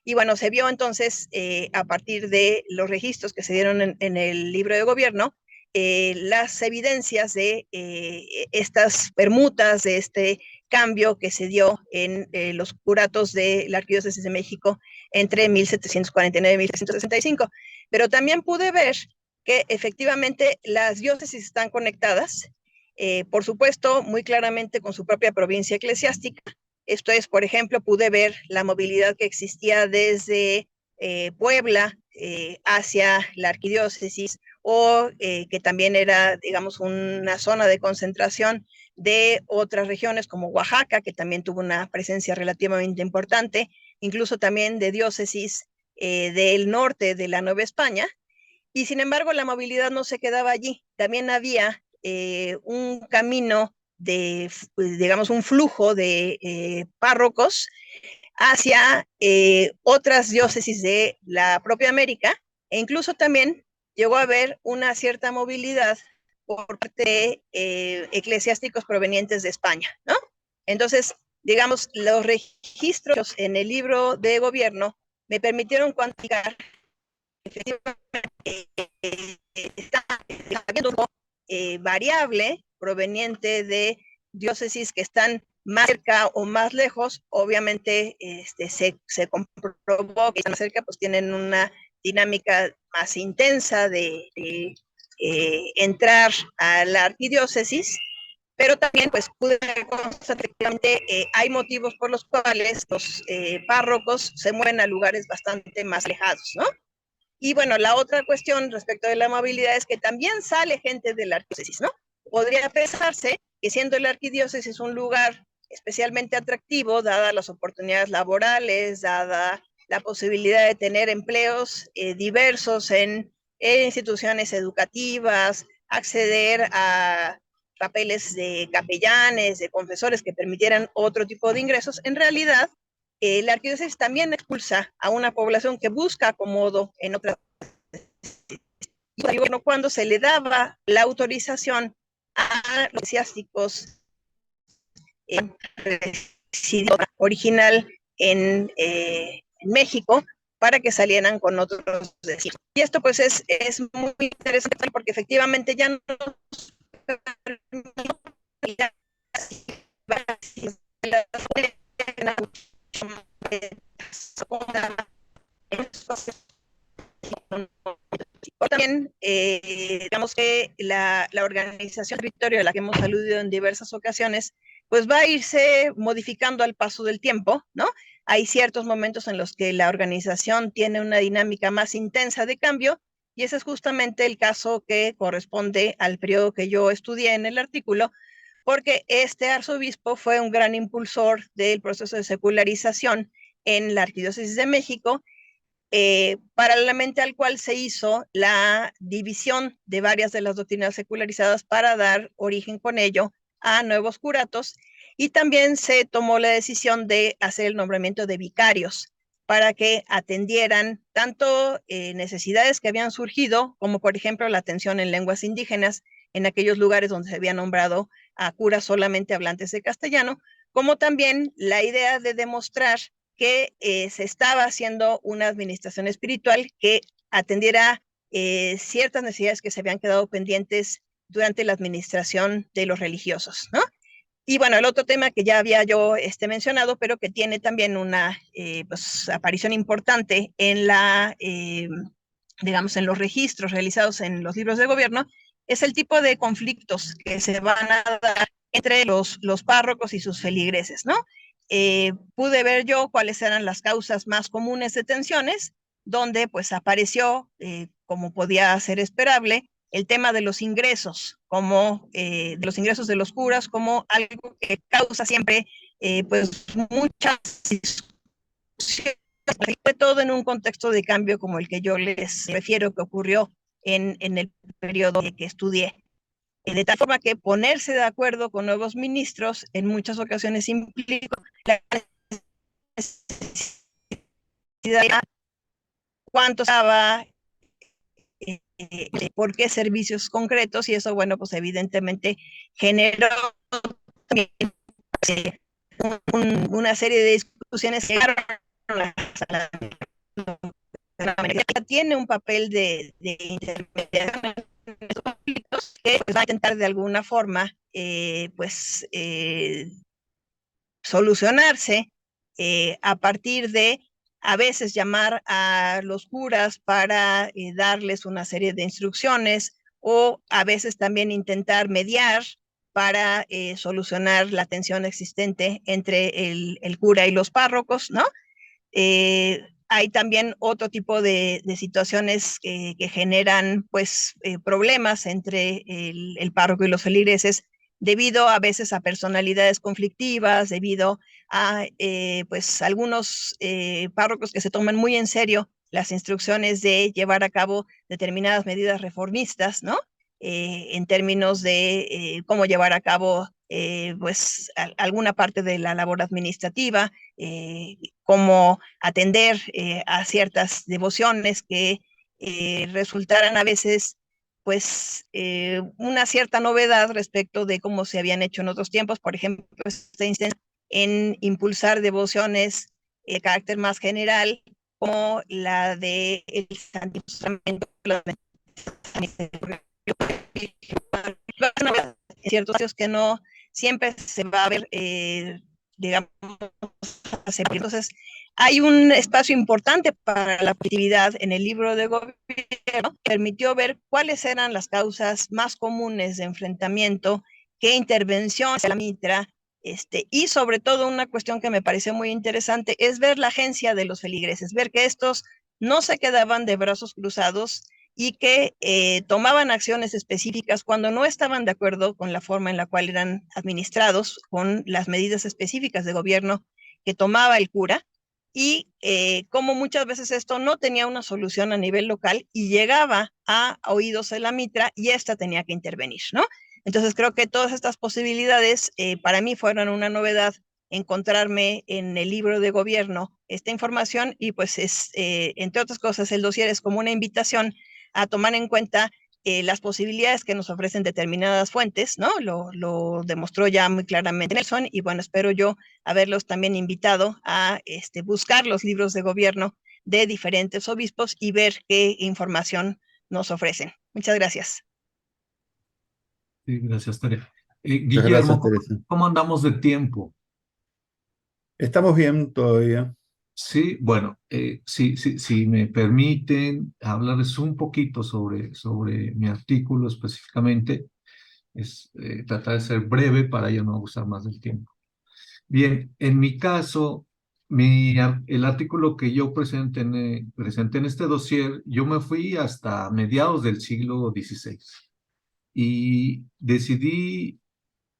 Y bueno, se vio entonces, a partir de los registros que se dieron en el libro de gobierno, las evidencias de estas permutas, de este cambio que se dio en los curatos de la Arquidiócesis de México entre 1749 y 1765. Pero también pude ver que efectivamente las diócesis están conectadas, por supuesto, muy claramente con su propia provincia eclesiástica. Esto es, por ejemplo, pude ver la movilidad que existía desde Puebla hacia la arquidiócesis, o que también era, digamos, una zona de concentración de otras regiones como Oaxaca, que también tuvo una presencia relativamente importante, incluso también de diócesis del norte de la Nueva España. Y sin embargo, la movilidad no se quedaba allí. También había un camino de, digamos, un flujo de párrocos hacia otras diócesis de la propia América, e incluso también llegó a haber una cierta movilidad por parte de eclesiásticos provenientes de España, ¿no? Entonces, digamos, los registros en el libro de gobierno me permitieron cuantificar efectivamente está habiendo variable proveniente de diócesis que están más cerca o más lejos. Obviamente se comprobó que están más cerca, pues tienen una dinámica más intensa de entrar a la arquidiócesis, pero también pues pude constatar que efectivamente hay motivos por los cuales los párrocos se mueven a lugares bastante más alejados, ¿no? Y bueno, la otra cuestión respecto de la movilidad es que también sale gente de la arquidiócesis, ¿no? Podría pensarse que siendo la arquidiócesis un lugar especialmente atractivo, dadas las oportunidades laborales, dada la posibilidad de tener empleos diversos en instituciones educativas, acceder a papeles de capellanes, de confesores que permitieran otro tipo de ingresos, en realidad la arquidiócesis también expulsa a una población que busca acomodo en otras. Y bueno, cuando se le daba la autorización a los eclesiásticos original en México, para que salieran con otros destinos. Y esto pues es muy interesante, porque efectivamente ya no también, digamos que la organización territorial a la que hemos aludido en diversas ocasiones, pues va a irse modificando al paso del tiempo, ¿no? Hay ciertos momentos en los que la organización tiene una dinámica más intensa de cambio, y ese es justamente el caso que corresponde al periodo que yo estudié en el artículo, porque este arzobispo fue un gran impulsor del proceso de secularización en la Arquidiócesis de México, paralelamente al cual se hizo la división de varias de las doctrinas secularizadas para dar origen con ello a nuevos curatos, y también se tomó la decisión de hacer el nombramiento de vicarios para que atendieran tanto necesidades que habían surgido, como por ejemplo la atención en lenguas indígenas en aquellos lugares donde se había nombrado a curas solamente hablantes de castellano, como también la idea de demostrar que se estaba haciendo una administración espiritual que atendiera ciertas necesidades que se habían quedado pendientes durante la administración de los religiosos, ¿no? Y bueno, el otro tema que ya había yo mencionado, pero que tiene también una pues, aparición importante en digamos, en los registros realizados en los libros de gobierno, es el tipo de conflictos que se van a dar entre los párrocos y sus feligreses, ¿no? Pude ver yo cuáles eran las causas más comunes de tensiones, donde pues apareció, como podía ser esperable, el tema de los ingresos, como de los ingresos de los curas, como algo que causa siempre pues muchas discusiones, sobre todo en un contexto de cambio como el que yo les refiero que ocurrió en el periodo que estudié. De tal forma que ponerse de acuerdo con nuevos ministros en muchas ocasiones implica la necesidad de cuánto estaba, por qué servicios concretos, y eso, bueno, pues evidentemente generó también una serie de discusiones que llegaron a la tiene un papel de intermediación en estos conflictos que pues, va a intentar de alguna forma pues solucionarse a partir de a veces llamar a los curas para darles una serie de instrucciones o a veces también intentar mediar para solucionar la tensión existente entre el cura y los párrocos, ¿no? Hay también otro tipo de situaciones que generan pues problemas entre el párroco y los feligreses debido a veces a personalidades conflictivas, debido a pues algunos párrocos que se toman muy en serio las instrucciones de llevar a cabo determinadas medidas reformistas, ¿no? En términos de cómo llevar a cabo pues alguna parte de la labor administrativa, cómo atender a ciertas devociones que resultaran a veces pues una cierta novedad respecto de cómo se habían hecho en otros tiempos, por ejemplo, en impulsar devociones de carácter más general, como la de el Santísimo Sacramento, en ciertos sitios que no siempre se va a ver, digamos, entonces hay un espacio importante para la actividad en el libro de gobierno que permitió ver cuáles eran las causas más comunes de enfrentamiento, qué intervención de la mitra, y sobre todo una cuestión que me pareció muy interesante es ver la agencia de los feligreses, ver que estos no se quedaban de brazos cruzados y que tomaban acciones específicas cuando no estaban de acuerdo con la forma en la cual eran administrados, con las medidas específicas de gobierno que tomaba el cura, y como muchas veces esto no tenía una solución a nivel local y llegaba a oídos de la mitra y esta tenía que intervenir, ¿no? Entonces creo que todas estas posibilidades para mí fueron una novedad encontrarme en el libro de gobierno esta información y pues es, entre otras cosas, el dossier es como una invitación a tomar en cuenta las posibilidades que nos ofrecen determinadas fuentes, ¿no? Lo demostró ya muy claramente Nelson y bueno, espero yo haberlos también invitado a buscar los libros de gobierno de diferentes obispos y ver qué información nos ofrecen. Muchas gracias. Sí, gracias, Tere. Muchas gracias, Guillermo, Teresa. ¿cómo andamos de tiempo? Estamos bien todavía. Sí, bueno, si me permiten hablarles un poquito sobre mi artículo específicamente, tratar de ser breve para ya no abusar más del tiempo. Bien, en mi caso, el artículo que yo presenté en este dossier, yo me fui hasta mediados del siglo XVI y decidí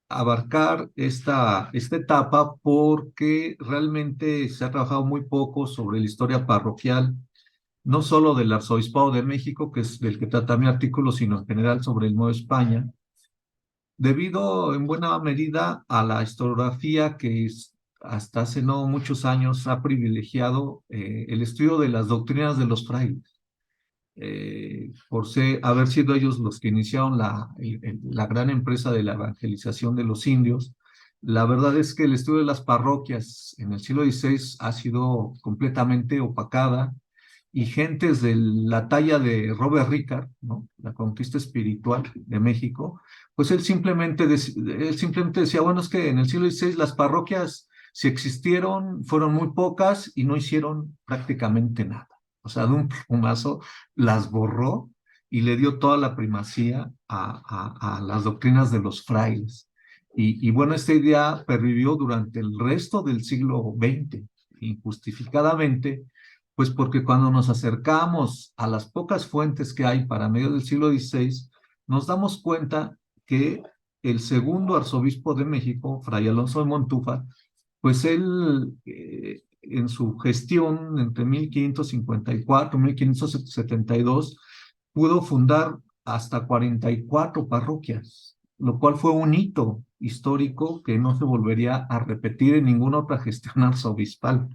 abarcar esta etapa porque realmente se ha trabajado muy poco sobre la historia parroquial, no solo del Arzobispado de México, que es del que trata mi artículo, sino en general sobre el Nueva España, debido en buena medida a la historiografía que hasta hace no muchos años ha privilegiado el estudio de las doctrinas de los frailes. Por haber sido ellos los que iniciaron la gran empresa de la evangelización de los indios, la verdad es que el estudio de las parroquias en el siglo XVI ha sido completamente opacada y gentes de la talla de Robert Ricard, ¿no? La conquista espiritual de México, pues él simplemente decía, bueno, es que en el siglo XVI las parroquias, si existieron, fueron muy pocas y no hicieron prácticamente nada. O sea, de un plumazo las borró y le dio toda la primacía a las doctrinas de los frailes. Y bueno, esta idea pervivió durante el resto del siglo XX, injustificadamente, pues porque cuando nos acercamos a las pocas fuentes que hay para medio del siglo XVI, nos damos cuenta que el segundo arzobispo de México, Fray Alonso de Montúfar, pues él en su gestión entre 1554 y 1572 pudo fundar hasta 44 parroquias, lo cual fue un hito histórico que no se volvería a repetir en ninguna otra gestión arzobispal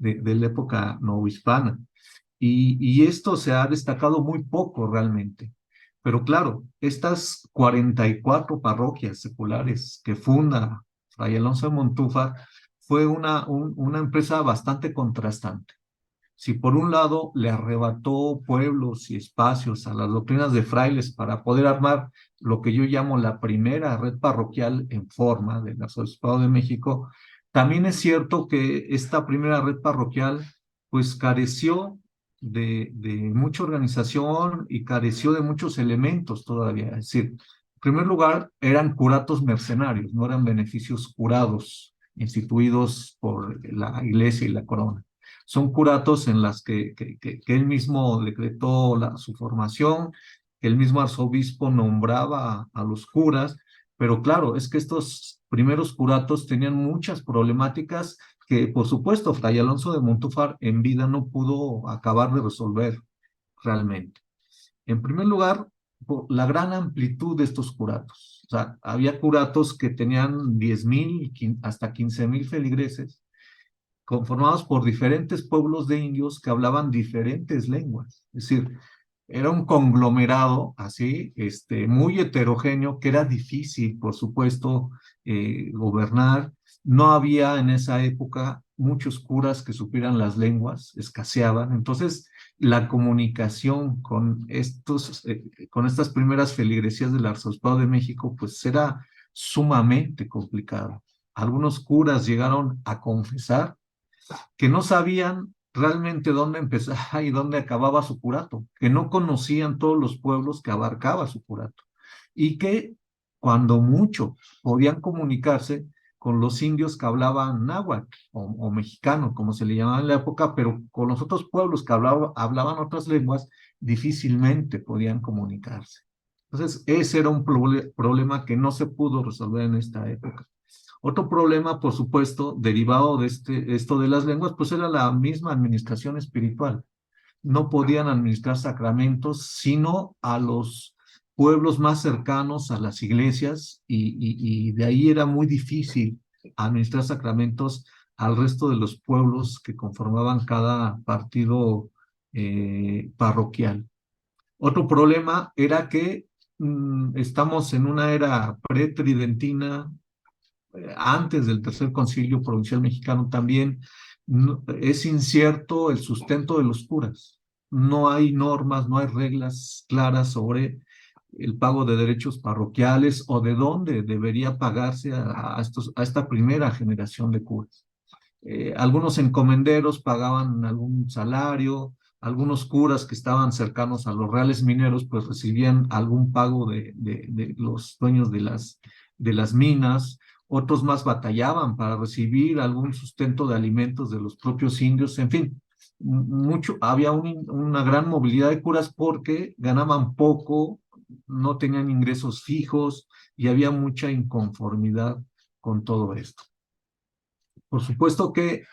de la época novohispana. Y esto se ha destacado muy poco realmente. Pero claro, estas 44 parroquias seculares que funda Fray Alonso de Montúfar fue una empresa bastante contrastante. Si por un lado le arrebató pueblos y espacios a las doctrinas de frailes para poder armar lo que yo llamo la primera red parroquial en forma del Arzobispado de México, también es cierto que esta primera red parroquial pues careció de mucha organización y careció de muchos elementos todavía. Es decir, en primer lugar, eran curatos mercenarios, no eran beneficios curados instituidos por la Iglesia y la corona. Son curatos en las que él mismo decretó su formación, que el mismo arzobispo nombraba a los curas, pero claro, es que estos primeros curatos tenían muchas problemáticas que, por supuesto, Fray Alonso de Montúfar en vida no pudo acabar de resolver realmente. En primer lugar, por la gran amplitud de estos curatos. O sea, había curatos que tenían 10,000 hasta 15,000 feligreses, conformados por diferentes pueblos de indios que hablaban diferentes lenguas. Es decir, era un conglomerado así, muy heterogéneo, que era difícil, por supuesto, gobernar. No había en esa época muchos curas que supieran las lenguas, escaseaban. Entonces, la comunicación con estas primeras feligresías del Arzobispado de México, pues era sumamente complicado. Algunos curas llegaron a confesar que no sabían realmente dónde empezaba y dónde acababa su curato, que no conocían todos los pueblos que abarcaba su curato, y que cuando mucho podían comunicarse con los indios que hablaban náhuatl o mexicano, como se le llamaba en la época, pero con los otros pueblos que hablaban otras lenguas, difícilmente podían comunicarse. Entonces, ese era un problema que no se pudo resolver en esta época. Otro problema, por supuesto, derivado de esto de las lenguas, pues era la misma administración espiritual. No podían administrar sacramentos sino a los pueblos más cercanos a las iglesias y de ahí era muy difícil administrar sacramentos al resto de los pueblos que conformaban cada partido parroquial. Otro problema era que estamos en una era pretridentina, antes del Tercer Concilio Provincial Mexicano también, es incierto el sustento de los curas. No hay normas, no hay reglas claras sobre el pago de derechos parroquiales o de dónde debería pagarse a esta primera generación de curas. Algunos encomenderos pagaban algún salario, algunos curas que estaban cercanos a los reales mineros pues recibían algún pago de los dueños de las minas. Otros más batallaban para recibir algún sustento de alimentos de los propios indios. En fin, había una gran movilidad de curas porque ganaban poco, no tenían ingresos fijos y había mucha inconformidad con todo esto. Por supuesto que,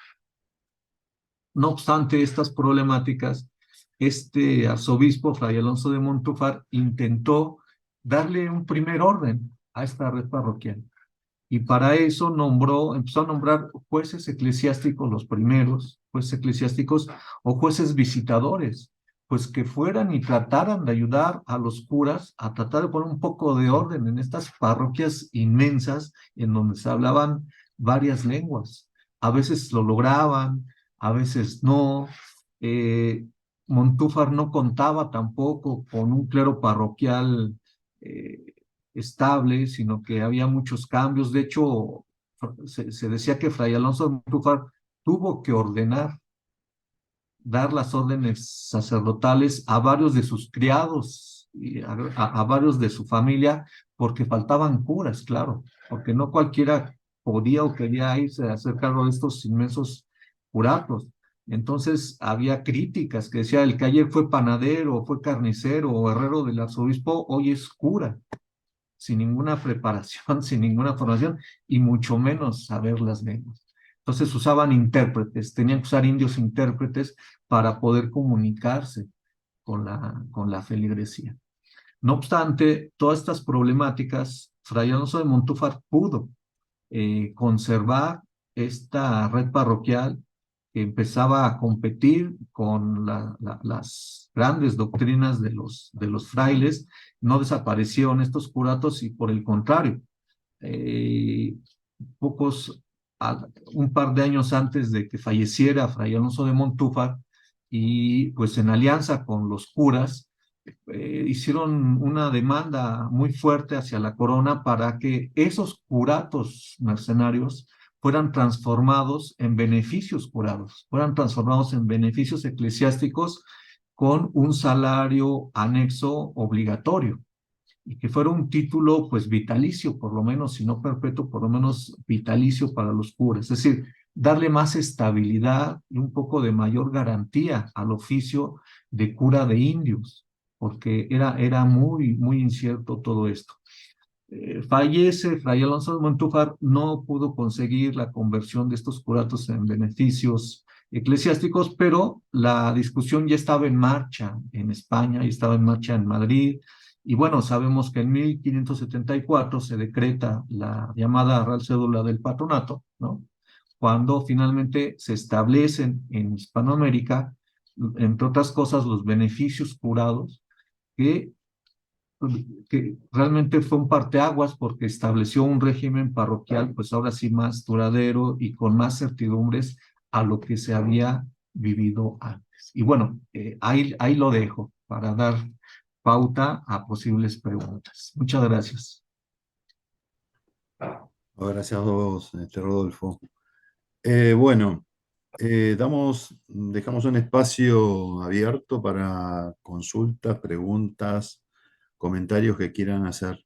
no obstante estas problemáticas, este arzobispo, Fray Alonso de Montúfar, intentó darle un primer orden a esta red parroquial. Y para eso empezó a nombrar jueces eclesiásticos, los primeros jueces eclesiásticos, o jueces visitadores, pues que fueran y trataran de ayudar a los curas a tratar de poner un poco de orden en estas parroquias inmensas en donde se hablaban varias lenguas. A veces lo lograban, a veces no. Montúfar no contaba tampoco con un clero parroquial eh, estable, sino que había muchos cambios. De hecho, se decía que Fray Alonso de Montúfar tuvo que ordenar, dar las órdenes sacerdotales a varios de sus criados y a varios de su familia, porque faltaban curas, claro, porque no cualquiera podía o quería irse a hacer cargo de estos inmensos curatos. Entonces había críticas que decía el que ayer fue panadero, fue carnicero o herrero del arzobispo, hoy es cura, sin ninguna preparación, sin ninguna formación y mucho menos saber las lenguas. Entonces usaban intérpretes, tenían que usar indios intérpretes para poder comunicarse con la feligresía. No obstante, todas estas problemáticas, Fray Alonso de Montúfar pudo conservar esta red parroquial que empezaba a competir con las grandes doctrinas de los frailes. No desaparecieron estos curatos y por el contrario, eh, pocos, un par de años antes de que falleciera Fray Alonso de Montúfar, y pues en alianza con los curas, hicieron una demanda muy fuerte hacia la corona para que esos curatos mercenarios fueran transformados en beneficios curados, fueran transformados en beneficios eclesiásticos con un salario anexo obligatorio y que fuera un título pues vitalicio, por lo menos, si no perpetuo, por lo menos vitalicio para los curas. Es decir, darle más estabilidad y un poco de mayor garantía al oficio de cura de indios, porque era muy, muy incierto todo esto. Fallece Fray Alonso de Montúfar, no pudo conseguir la conversión de estos curatos en beneficios eclesiásticos, pero la discusión ya estaba en marcha en España y estaba en marcha en Madrid. Y bueno, sabemos que en 1574 se decreta la llamada Real Cédula del Patronato, ¿no? Cuando finalmente se establecen en Hispanoamérica, entre otras cosas, los beneficios curados que realmente fue un parteaguas porque estableció un régimen parroquial, pues ahora sí más duradero y con más certidumbres a lo que se había vivido antes. Y bueno, ahí lo dejo para dar pauta a posibles preguntas. Muchas gracias. Gracias a vos, Rodolfo. Bueno, dejamos un espacio abierto para consultas, preguntas, comentarios que quieran hacer.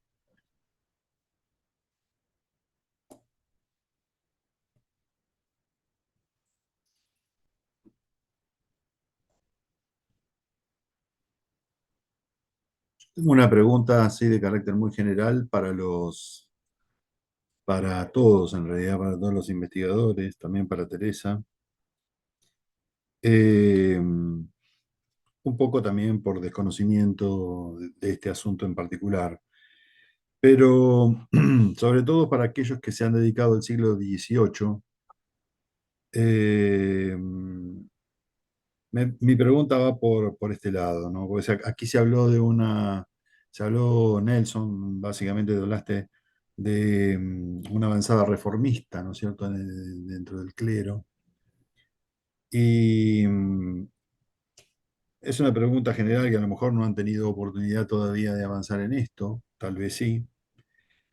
Tengo una pregunta así de carácter muy general para todos, en realidad, para todos los investigadores, también para Teresa. Un poco también por desconocimiento de este asunto en particular, pero sobre todo para aquellos que se han dedicado al siglo XVIII. Mi pregunta va por este lado, ¿no? Porque aquí se habló Nelson, básicamente hablaste de una avanzada reformista, ¿no es cierto?, dentro del clero. Y es una pregunta general que a lo mejor no han tenido oportunidad todavía de avanzar en esto, tal vez sí,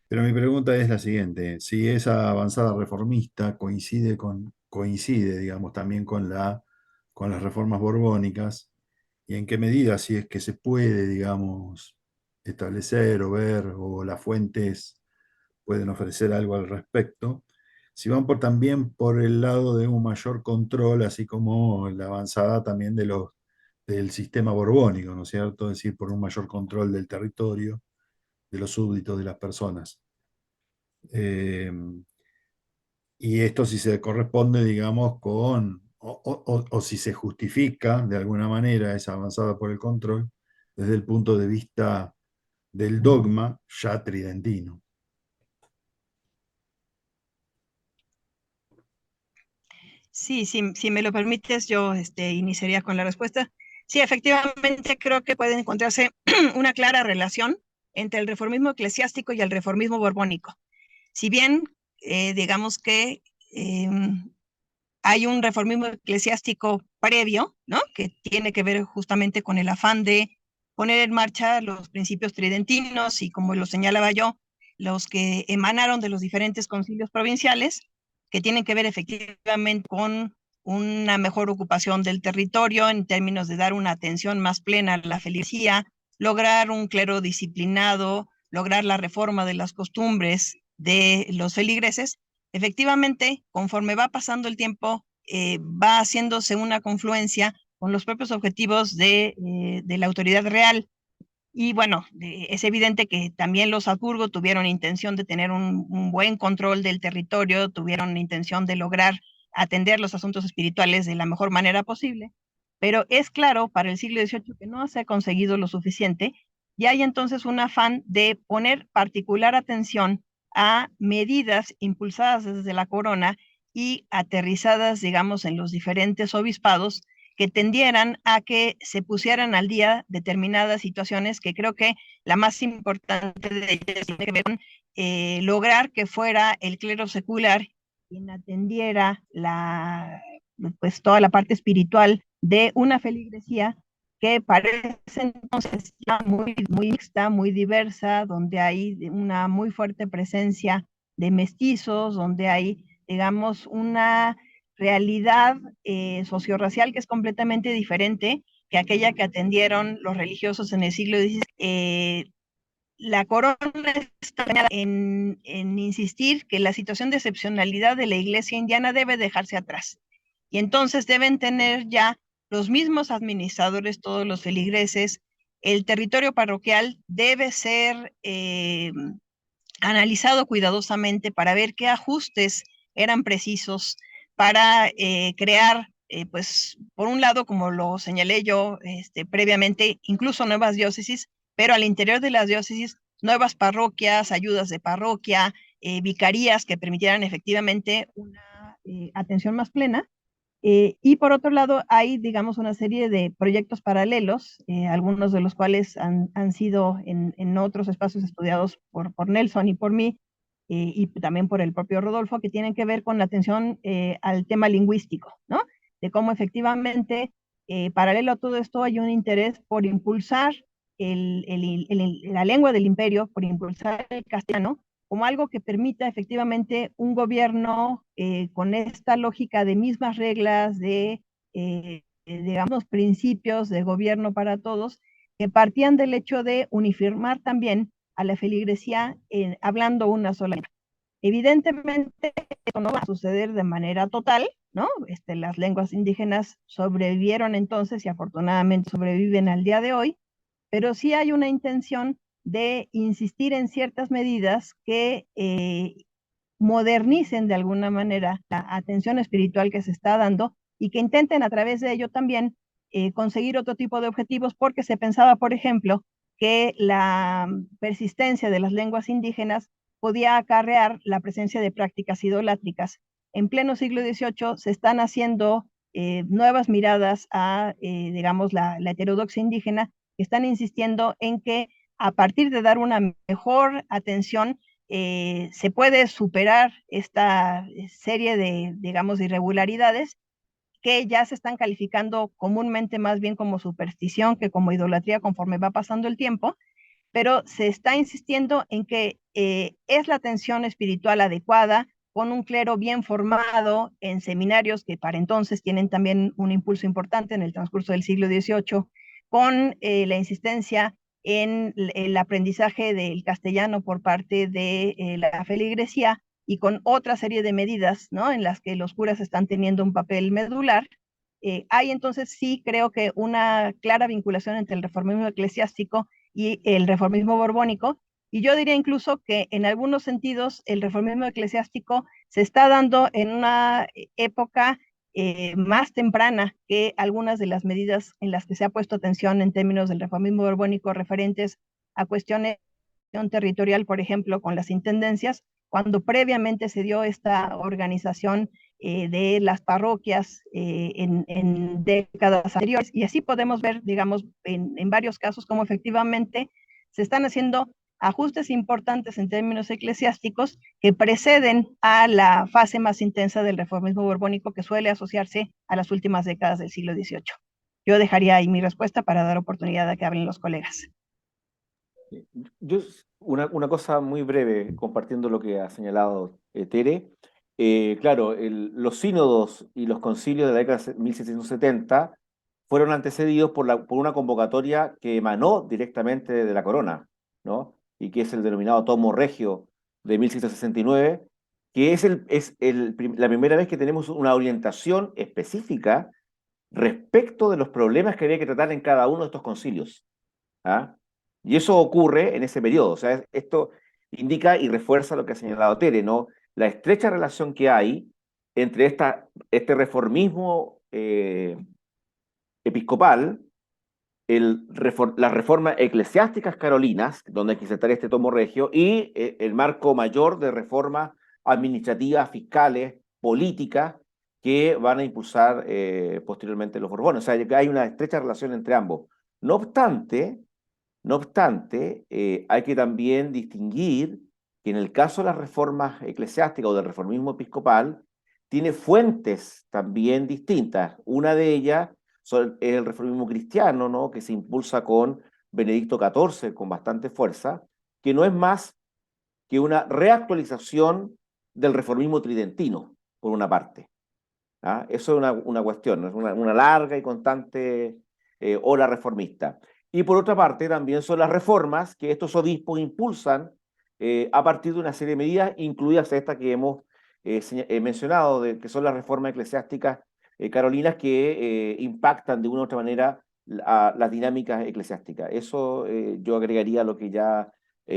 pero mi pregunta es la siguiente: si esa avanzada reformista coincide, digamos, también con las reformas borbónicas, y en qué medida, si es que se puede, digamos, establecer o ver, o las fuentes pueden ofrecer algo al respecto, si van también por el lado de un mayor control, así como la avanzada también del sistema borbónico, ¿no es cierto? Es decir, por un mayor control del territorio, de los súbditos, de las personas. Eh, y esto si se corresponde, digamos, o si se justifica de alguna manera esa avanzada por el control desde el punto de vista del dogma ya tridentino. Sí, si me lo permites, yo iniciaría con la respuesta. Sí, efectivamente creo que puede encontrarse una clara relación entre el reformismo eclesiástico y el reformismo borbónico. Si bien, digamos que hay un reformismo eclesiástico previo, ¿no? Que tiene que ver justamente con el afán de poner en marcha los principios tridentinos y, como lo señalaba yo, los que emanaron de los diferentes concilios provinciales, que tienen que ver efectivamente con una mejor ocupación del territorio en términos de dar una atención más plena a la feligresía, lograr un clero disciplinado, lograr la reforma de las costumbres de los feligreses. Efectivamente, conforme va pasando el tiempo, va haciéndose una confluencia con los propios objetivos de la autoridad real. Y bueno, es evidente que también los Habsburgo tuvieron intención de tener un buen control del territorio, tuvieron intención de lograr atender los asuntos espirituales de la mejor manera posible, pero es claro para el siglo XVIII que no se ha conseguido lo suficiente y hay entonces un afán de poner particular atención a medidas impulsadas desde la corona y aterrizadas, digamos, en los diferentes obispados que tendieran a que se pusieran al día determinadas situaciones, que creo que la más importante de ellas tiene que ver con lograr que fuera el clero secular quien atendiera pues toda la parte espiritual de una feligresía que parece entonces ya muy mixta, muy diversa, donde hay una muy fuerte presencia de mestizos, donde hay, digamos, una realidad sociorracial que es completamente diferente que aquella que atendieron los religiosos en el siglo XVI. La corona está en insistir que la situación de excepcionalidad de la iglesia indiana debe dejarse atrás. Y entonces deben tener ya los mismos administradores, todos los feligreses, el territorio parroquial debe ser analizado cuidadosamente para ver qué ajustes eran precisos para crear, pues, por un lado, como lo señalé yo previamente, incluso nuevas diócesis, pero al interior de las diócesis, nuevas parroquias, ayudas de parroquia, vicarías que permitieran efectivamente una atención más plena. Y por otro lado, hay, digamos, una serie de proyectos paralelos, algunos de los cuales han sido en otros espacios estudiados por Nelson y por mí, y también por el propio Rodolfo, que tienen que ver con la atención al tema lingüístico, ¿no? De cómo efectivamente, paralelo a todo esto, hay un interés por impulsar la lengua del imperio, por impulsar el castellano, como algo que permita efectivamente un gobierno con esta lógica de mismas reglas, digamos, principios de gobierno para todos, que partían del hecho de uniformar también a la feligresía hablando una sola lengua. Evidentemente, esto no va a suceder de manera total, ¿no? Las lenguas indígenas sobrevivieron entonces y afortunadamente sobreviven al día de hoy, pero sí hay una intención de insistir en ciertas medidas que modernicen de alguna manera la atención espiritual que se está dando y que intenten a través de ello también conseguir otro tipo de objetivos, porque se pensaba, por ejemplo, que la persistencia de las lenguas indígenas podía acarrear la presencia de prácticas idolátricas. En pleno siglo XVIII se están haciendo nuevas miradas a, digamos, la heterodoxia indígena, que están insistiendo en que a partir de dar una mejor atención, se puede superar esta serie de, digamos, irregularidades que ya se están calificando comúnmente más bien como superstición que como idolatría conforme va pasando el tiempo, pero se está insistiendo en que es la atención espiritual adecuada, con un clero bien formado en seminarios que para entonces tienen también un impulso importante en el transcurso del siglo XVIII, con la insistencia en el aprendizaje del castellano por parte de la feligresía y con otra serie de medidas, ¿no? En las que los curas están teniendo un papel medular. Hay entonces sí creo que una clara vinculación entre el reformismo eclesiástico y el reformismo borbónico, y yo diría incluso que en algunos sentidos el reformismo eclesiástico se está dando en una época más temprana que algunas de las medidas en las que se ha puesto atención en términos del reformismo borbónico referentes a cuestiones territorial, por ejemplo, con las intendencias, cuando previamente se dio esta organización de las parroquias en décadas anteriores. Y así podemos ver, digamos, en varios casos cómo efectivamente se están haciendo ajustes importantes en términos eclesiásticos que preceden a la fase más intensa del reformismo borbónico que suele asociarse a las últimas décadas del siglo XVIII. Yo dejaría ahí mi respuesta para dar oportunidad a que hablen los colegas. Yo, una cosa muy breve, compartiendo lo que ha señalado Tere. Claro, los sínodos y los concilios de la década de 1770 fueron antecedidos por una convocatoria que emanó directamente de la corona, ¿no? Y que es el denominado Tomo Regio de 1669, que es la primera vez que tenemos una orientación específica respecto de los problemas que había que tratar en cada uno de estos concilios. ¿Ah? Y eso ocurre en ese periodo. O sea, esto indica y refuerza lo que ha señalado Tere, ¿no? La estrecha relación que hay entre este reformismo episcopal, las reformas eclesiásticas carolinas, donde hay que insertar este tomo regio, y el marco mayor de reformas administrativas, fiscales, políticas, que van a impulsar posteriormente los Borbones. O sea, hay una estrecha relación entre ambos. No obstante, hay que también distinguir que en el caso de las reformas eclesiásticas o del reformismo episcopal, tiene fuentes también distintas. Una de ellas es el reformismo cristiano, ¿no? Que se impulsa con Benedicto XIV con bastante fuerza, que no es más que una reactualización del reformismo tridentino, por una parte. ¿Ah? Eso es una cuestión, es una larga y constante ola reformista. Y por otra parte, también son las reformas que estos obispos impulsan a partir de una serie de medidas, incluidas estas que hemos mencionado, que son las reformas eclesiásticas carolinas que impactan de una u otra manera las dinámicas eclesiásticas. Eso yo agregaría a lo que ya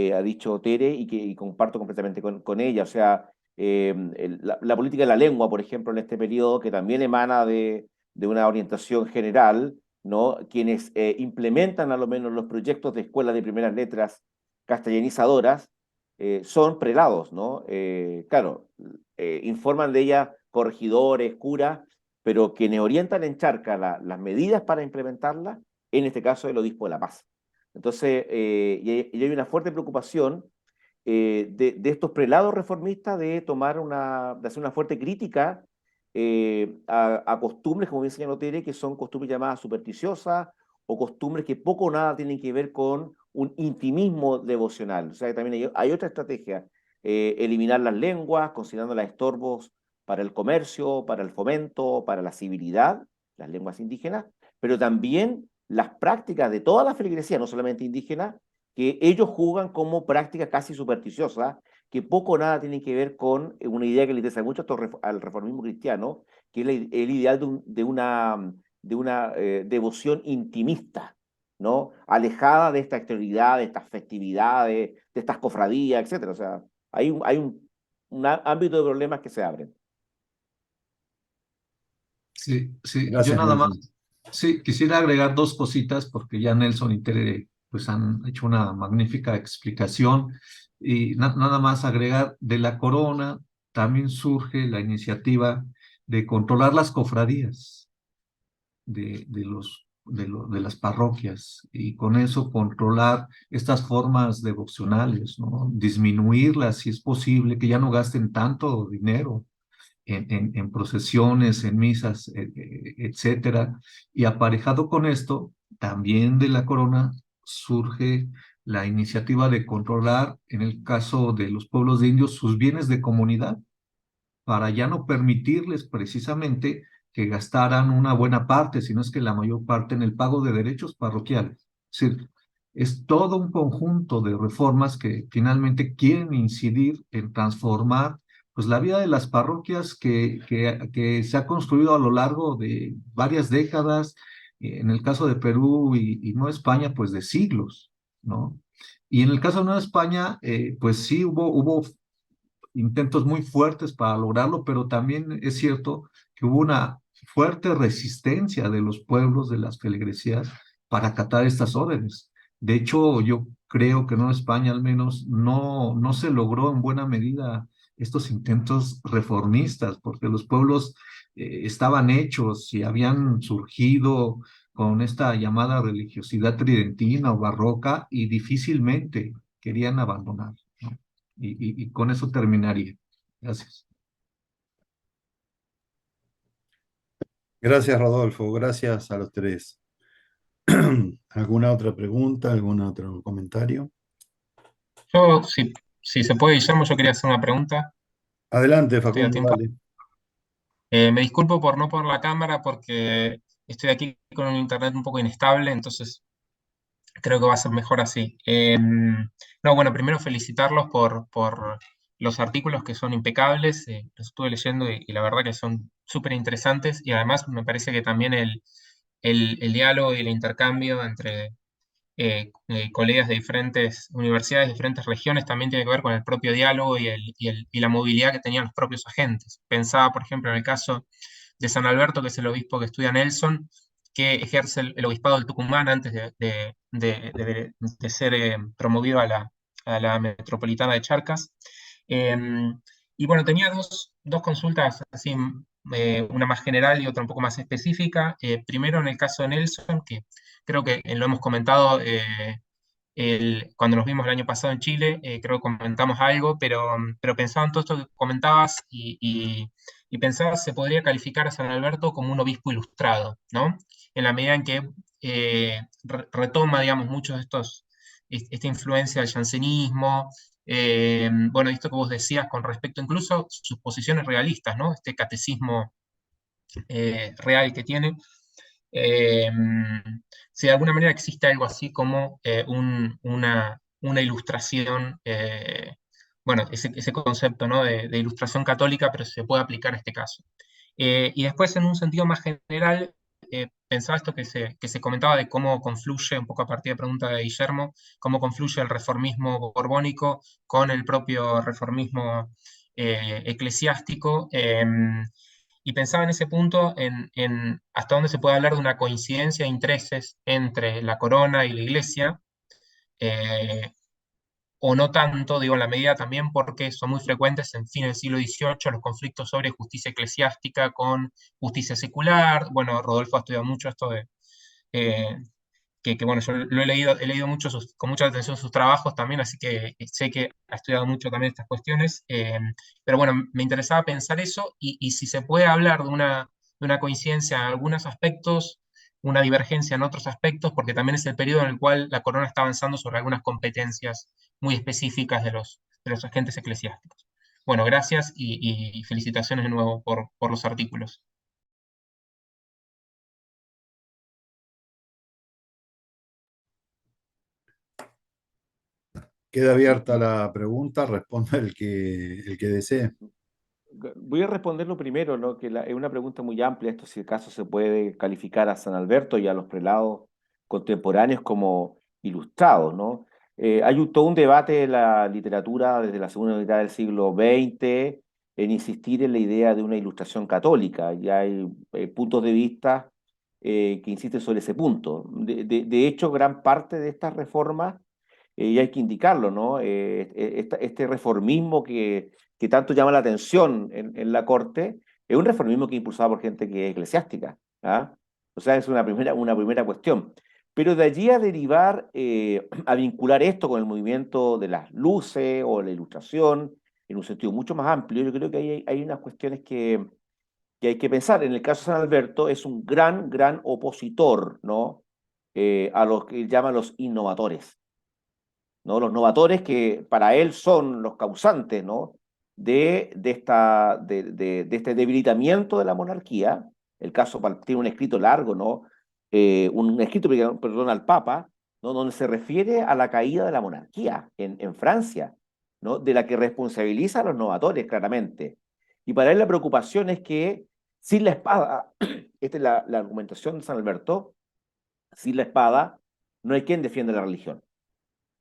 ha dicho Tere y comparto completamente con ella. O sea, la política de la lengua, por ejemplo, en este periodo, que también emana de una orientación general, ¿no? Quienes implementan a lo menos los proyectos de escuelas de primeras letras castellanizadoras son prelados, ¿no? Claro, informan de ella corregidores, curas, pero quienes orientan en Charca las medidas para implementarlas, en este caso el obispo de La Paz. Entonces, y hay una fuerte preocupación de estos prelados reformistas de hacer una fuerte crítica a costumbres, como bien señaló Tere, que son costumbres llamadas supersticiosas o costumbres que poco o nada tienen que ver con un intimismo devocional. O sea, que también hay otra estrategia, eliminar las lenguas, considerándolas estorbos para el comercio, para el fomento, para la civilidad, las lenguas indígenas, pero también las prácticas de toda la feligresía, no solamente indígenas, que ellos juzgan como prácticas casi supersticiosas, que poco o nada tienen que ver con una idea que le interesa mucho al reformismo cristiano, que es el ideal de una devoción intimista, ¿no? Alejada de esta exterioridad, de estas festividades, de estas cofradías, etc. O sea, hay un ámbito de problemas que se abren. Sí, sí, yo Gracias, nada más, Nelson. sí, quisiera agregar dos cositas porque ya Nelson y Tere pues han hecho una magnífica explicación y nada más agregar, de la corona también surge la iniciativa de controlar las cofradías de las parroquias y con eso controlar estas formas devocionales, ¿no? Disminuirlas si es posible, que ya no gasten tanto dinero en procesiones, en misas, etcétera. Y aparejado con esto, también de la corona surge la iniciativa de controlar, en el caso de los pueblos de indios, sus bienes de comunidad, para ya no permitirles precisamente que gastaran una buena parte, sino es que la mayor parte en el pago de derechos parroquiales. Es decir, es todo un conjunto de reformas que finalmente quieren incidir en transformar pues, la vida de las parroquias que se ha construido a lo largo de varias décadas, en el caso de Perú y Nueva España, pues de siglos, ¿no? Y en el caso de Nueva España, pues sí hubo intentos muy fuertes para lograrlo, pero también es cierto que hubo una fuerte resistencia de los pueblos, de las feligresías, para acatar estas órdenes. De hecho, yo creo que en España al menos no se logró en buena medida estos intentos reformistas, porque los pueblos estaban hechos y habían surgido con esta llamada religiosidad tridentina o barroca y difícilmente querían abandonar, ¿no? Y con eso terminaría. Gracias. Gracias, Rodolfo. Gracias a los tres. ¿Alguna otra pregunta? ¿Algún otro comentario? Yo, si se puede, Guillermo, yo quería hacer una pregunta. Adelante, Estoy a Facundo, tiempo. dale. Me disculpo por no poner la cámara porque estoy aquí con un internet un poco inestable, entonces creo que va a ser mejor así. No, bueno, primero felicitarlos por los artículos que son impecables, los estuve leyendo y la verdad que son súper interesantes y además me parece que también el diálogo y el intercambio entre colegas de diferentes universidades, de diferentes regiones, también tiene que ver con el propio diálogo y la movilidad que tenían los propios agentes. Pensaba, por ejemplo, en el caso de San Alberto, que es el obispo que estudia Nelson, que ejerce el obispado del Tucumán antes de ser promovido a la metropolitana de Charcas. Eh, y bueno, tenía dos consultas así, una más general y otra un poco más específica. Primero en el caso de Nelson, que creo que lo hemos comentado cuando nos vimos el año pasado en Chile, creo que comentamos algo, pero pensaba en todo esto que comentabas y pensaba se podría calificar a San Alberto como un obispo ilustrado, ¿no? En la medida en que retoma, digamos, muchos de esta influencia del jansenismo, bueno, esto que vos decías con respecto incluso a sus posiciones realistas, ¿no? Este catecismo real que tiene. Eh, si de alguna manera existe algo así como una ilustración, bueno, ese concepto, ¿no? de ilustración católica, pero se puede aplicar a este caso. Y después, en un sentido más general, pensaba esto que se comentaba de cómo confluye, un poco a partir de pregunta de Guillermo, cómo confluye el reformismo borbónico con el propio reformismo eclesiástico. Y pensaba en ese punto en hasta dónde se puede hablar de una coincidencia de intereses entre la corona y la iglesia, eh, o no tanto, digo, en la medida también porque son muy frecuentes en fin del siglo XVIII los conflictos sobre justicia eclesiástica con justicia secular. Bueno, Rodolfo ha estudiado mucho esto eh, bueno, yo he leído mucho con mucha atención sus trabajos también, así que sé que ha estudiado mucho también estas cuestiones, pero bueno, me interesaba pensar eso y si se puede hablar de una coincidencia en algunos aspectos, una divergencia en otros aspectos, porque también es el periodo en el cual la corona está avanzando sobre algunas competencias muy específicas de los agentes eclesiásticos. Bueno, gracias y felicitaciones de nuevo por los artículos. Queda abierta la pregunta, responda el que desee. Voy a responderlo primero, ¿no? Que es una pregunta muy amplia, esto si acaso se puede calificar a San Alberto y a los prelados contemporáneos como ilustrados, ¿no? Todo un debate en la literatura desde la segunda mitad del siglo XX en insistir en la idea de una ilustración católica, y hay puntos de vista que insisten sobre ese punto. De hecho, gran parte de estas reformas, y hay que indicarlo, ¿no? Este reformismo que tanto llama la atención en la Corte, es un reformismo que es impulsado por gente que es eclesiástica, ¿ah? O sea, es una primera cuestión. Pero de allí a derivar, a vincular esto con el movimiento de las luces o la ilustración, en un sentido mucho más amplio, yo creo que hay unas cuestiones que hay que pensar. En el caso de San Alberto, es un gran opositor, ¿no? A los que llaman los innovadores, ¿no? Los novatores que para él son los causantes, ¿no? de este debilitamiento de la monarquía. El caso tiene un escrito largo, ¿no? Un escrito, perdón, al Papa, ¿no? Donde se refiere a la caída de la monarquía en Francia, ¿no? De la que responsabiliza a los novatores, claramente. Y para él la preocupación es que sin la espada, esta es la argumentación de San Alberto, sin la espada no hay quien defienda la religión.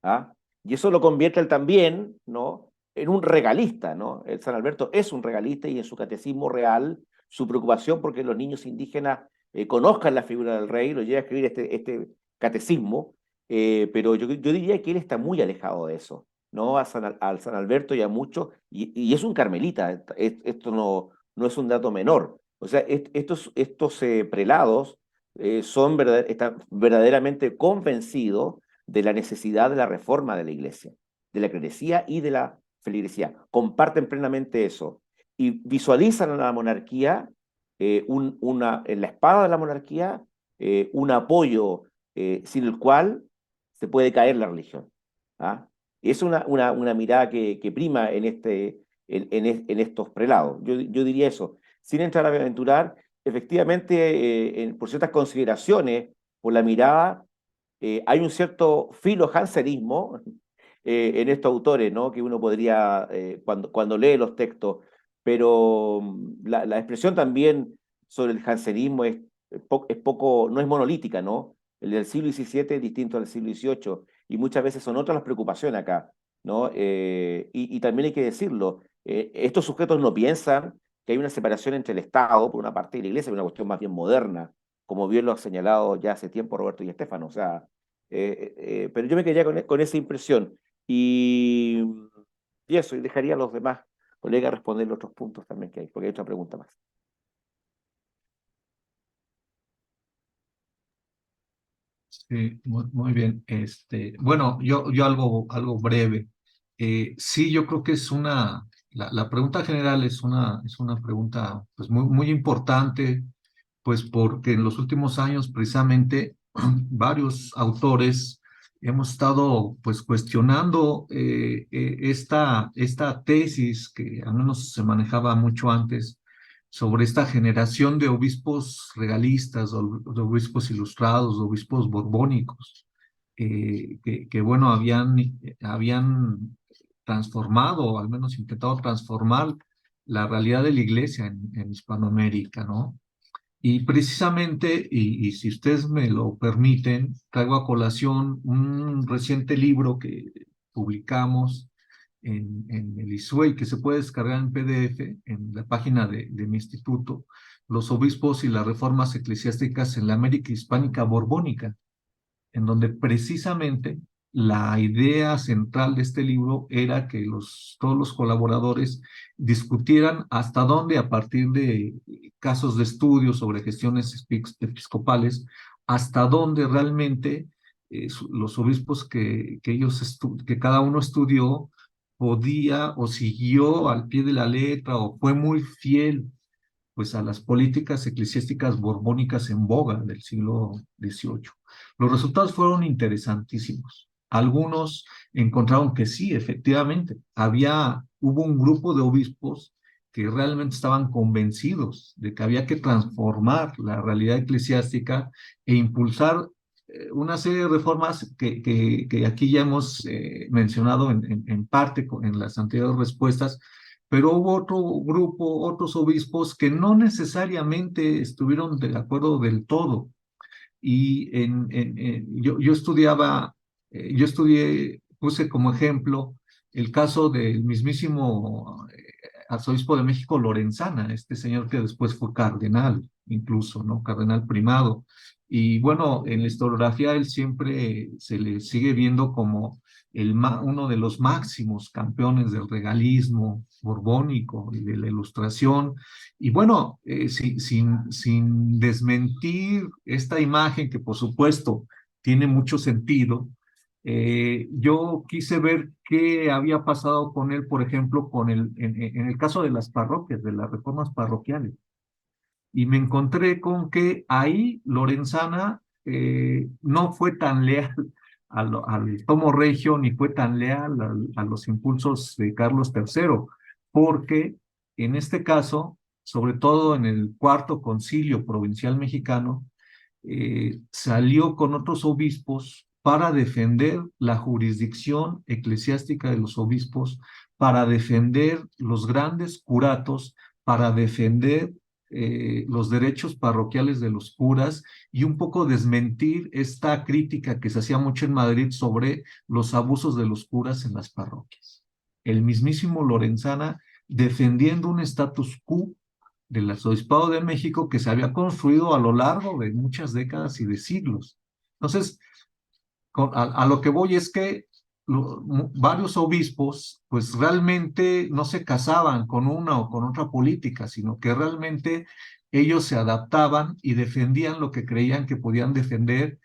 ¿Ah? Y eso lo convierte él también, ¿no? En un regalista, ¿no? El San Alberto es un regalista y en su catecismo real, su preocupación porque los niños indígenas conozcan la figura del rey, lo lleva a escribir este catecismo, pero yo diría que él está muy alejado de eso, ¿no? Al San Alberto y a muchos, y es un carmelita, esto no es un dato menor. O sea, estos prelados están verdaderamente convencidos de la necesidad de la reforma de la iglesia. de la clerecía y de la feligresía. Comparten plenamente eso y visualizan a la monarquía en la espada de la monarquía un apoyo sin el cual se puede caer la religión. ¿Ah? Y es una mirada que prima en estos prelados. Yo diría eso. Sin entrar a aventurar, efectivamente, por ciertas consideraciones, por la mirada, hay un cierto filo jansenismo en estos autores, ¿no? Que uno podría, cuando lee los textos, pero la expresión también sobre el jansenismo no es monolítica, ¿no? El del siglo XVII es distinto al del siglo XVIII y muchas veces son otras las preocupaciones acá, ¿no? Y también hay que decirlo, estos sujetos no piensan que hay una separación entre el Estado, por una parte, y la Iglesia, una cuestión más bien moderna, como bien lo ha señalado ya hace tiempo Roberto y Estefano, o sea, pero yo me quedé con esa impresión y, y eso, y dejaría a los demás colegas responder los otros puntos también que hay, porque hay otra pregunta más. Sí, muy bien. Bueno, yo algo breve. Sí, yo creo que la pregunta general es una pregunta pues muy importante, pues porque en los últimos años precisamente varios autores hemos estado pues cuestionando esta tesis que al menos se manejaba mucho antes sobre esta generación de obispos regalistas, de obispos ilustrados, de obispos borbónicos, bueno, habían transformado, o al menos intentado transformar la realidad de la iglesia en Hispanoamérica, ¿no? Y precisamente, y si ustedes me lo permiten, traigo a colación un reciente libro que publicamos en el ISUEI, que se puede descargar en PDF en la página de mi instituto, Los obispos y las reformas eclesiásticas en la América hispánica borbónica, en donde precisamente la idea central de este libro era que todos los colaboradores discutieran hasta dónde, a partir de casos de estudio sobre gestiones episcopales, hasta dónde realmente los obispos que cada uno estudió podía o siguió al pie de la letra o fue muy fiel pues a las políticas eclesiásticas borbónicas en boga del siglo XVIII. Los resultados fueron interesantísimos. Algunos encontraron que sí, efectivamente, hubo un grupo de obispos que realmente estaban convencidos de que había que transformar la realidad eclesiástica e impulsar una serie de reformas que aquí ya hemos mencionado en parte en las anteriores respuestas, pero hubo otro grupo, otros obispos que no necesariamente estuvieron de acuerdo del todo. Y yo estudié, puse como ejemplo el caso del mismísimo arzobispo de México, Lorenzana, este señor que después fue cardenal, incluso, ¿no? Cardenal primado. Y bueno, en la historiografía él siempre se le sigue viendo como uno de los máximos campeones del regalismo borbónico y de la ilustración. Y bueno, sin desmentir esta imagen que por supuesto tiene mucho sentido, yo quise ver qué había pasado con él, por ejemplo, en el caso de las parroquias, de las reformas parroquiales. Y me encontré con que ahí Lorenzana no fue tan leal al tomo regio, ni fue tan leal a los impulsos de Carlos III, porque en este caso, sobre todo en el Cuarto Concilio Provincial Mexicano, salió con otros obispos para defender la jurisdicción eclesiástica de los obispos, para defender los grandes curatos, para defender los derechos parroquiales de los curas y un poco desmentir esta crítica que se hacía mucho en Madrid sobre los abusos de los curas en las parroquias. El mismísimo Lorenzana defendiendo un status quo del arzobispado de México que se había construido a lo largo de muchas décadas y de siglos. Entonces, a lo que voy es que varios obispos pues realmente no se casaban con una o con otra política, sino que realmente ellos se adaptaban y defendían lo que creían que podían defender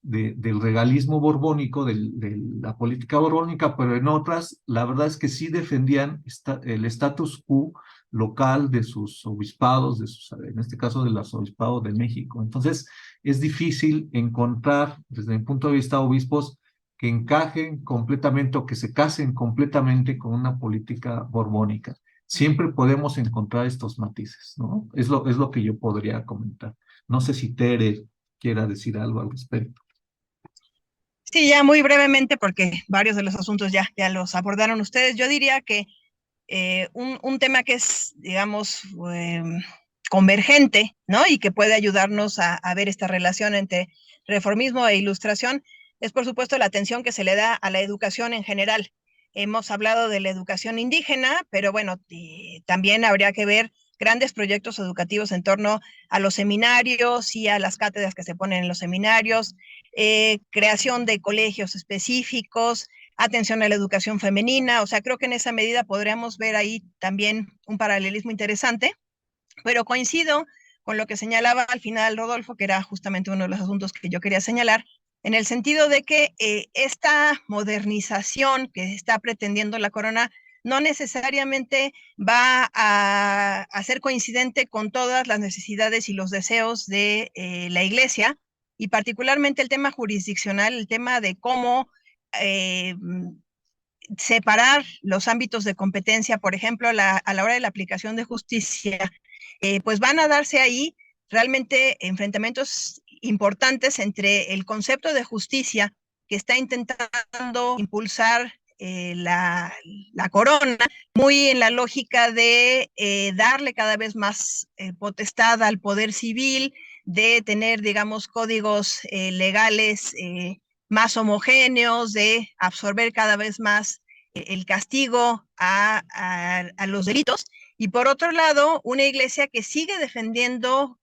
del regalismo borbónico, de la política borbónica, pero en otras, la verdad es que sí defendían el status quo local de sus obispados, en este caso de los obispados de México. Entonces, es difícil encontrar, desde mi punto de vista, obispos que encajen completamente o que se casen completamente con una política borbónica. Siempre podemos encontrar estos matices, ¿no? Es lo que yo podría comentar. No sé si Tere quiera decir algo al respecto. Sí, ya muy brevemente, porque varios de los asuntos ya los abordaron ustedes. Yo diría que un tema que es, digamos, convergente, ¿no? Y que puede ayudarnos a ver esta relación entre reformismo e ilustración, es por supuesto la atención que se le da a la educación en general. Hemos hablado de la educación indígena, pero bueno, también habría que ver grandes proyectos educativos en torno a los seminarios y a las cátedras que se ponen en los seminarios, creación de colegios específicos, atención a la educación femenina. O sea, creo que en esa medida podríamos ver ahí también un paralelismo interesante, pero coincido con lo que señalaba al final Rodolfo, que era justamente uno de los asuntos que yo quería señalar, en el sentido de que esta modernización que está pretendiendo la corona no necesariamente va a ser coincidente con todas las necesidades y los deseos de la Iglesia, y particularmente el tema jurisdiccional, el tema de cómo separar los ámbitos de competencia, por ejemplo, a la hora de la aplicación de justicia, pues van a darse ahí realmente enfrentamientos importantes entre el concepto de justicia que está intentando impulsar la corona, muy en la lógica de darle cada vez más potestad al poder civil, de tener, digamos, códigos legales más homogéneos, de absorber cada vez más el castigo a los delitos. Y por otro lado, una iglesia que sigue defendiendo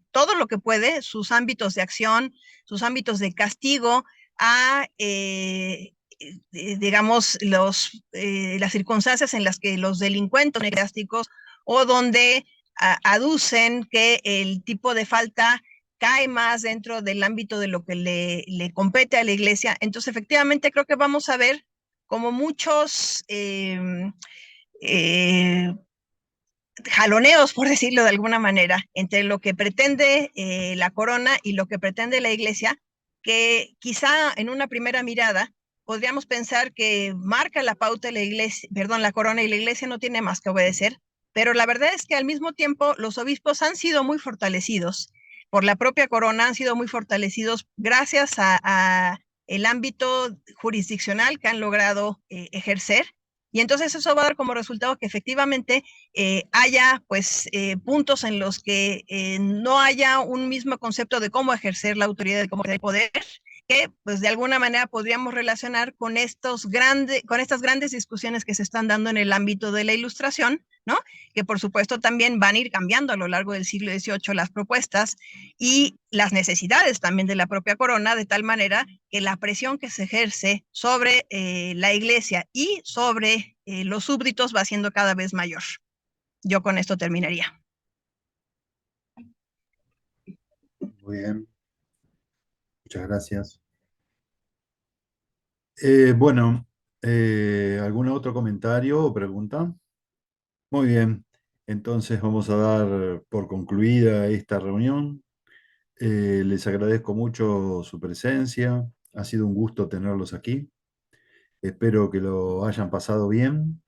todo lo que puede, sus ámbitos de acción, sus ámbitos de castigo a, digamos, las circunstancias en las que los delincuentes eclesiásticos o donde aducen que el tipo de falta cae más dentro del ámbito de lo que le compete a la iglesia. Entonces, efectivamente, creo que vamos a ver como muchos jaloneos, por decirlo de alguna manera, entre lo que pretende la corona y lo que pretende la iglesia, que quizá en una primera mirada podríamos pensar que marca la pauta la iglesia, perdón, la corona, y la iglesia no tiene más que obedecer, pero la verdad es que al mismo tiempo los obispos han sido muy fortalecidos por la propia corona, han sido muy fortalecidos gracias a el ámbito jurisdiccional que han logrado ejercer. Y entonces eso va a dar como resultado que efectivamente haya pues puntos en los que no haya un mismo concepto de cómo ejercer la autoridad, de cómo ejercer el poder, que pues de alguna manera podríamos relacionar con estas grandes discusiones que se están dando en el ámbito de la ilustración, ¿no? Que por supuesto también van a ir cambiando a lo largo del siglo XVIII las propuestas y las necesidades también de la propia corona, de tal manera que la presión que se ejerce sobre la iglesia y sobre los súbditos va siendo cada vez mayor. Yo con esto terminaría. Muy bien, muchas gracias. Bueno, ¿algún otro comentario o pregunta? Muy bien, entonces vamos a dar por concluida esta reunión. Les agradezco mucho su presencia, ha sido un gusto tenerlos aquí. Espero que lo hayan pasado bien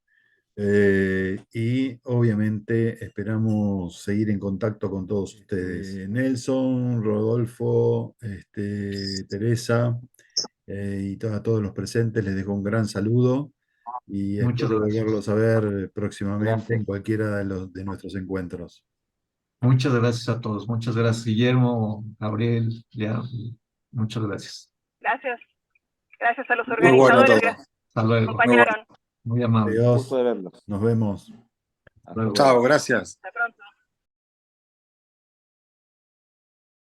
y obviamente esperamos seguir en contacto con todos ustedes. Nelson, Rodolfo, Teresa y a todos los presentes les dejo un gran saludo y Muchas espero gracias. volverlos a ver próximamente en Gracias. cualquiera de nuestros encuentros. Muchas gracias a todos. Muchas gracias, Guillermo, Gabriel, ya. Muchas gracias. Gracias. Gracias a los Muy bueno organizadores, todo. gracias Hasta que luego. acompañaron. Muy amable. Adiós, Gusto de verlos. nos vemos. Hasta Luego. luego. Chao, gracias.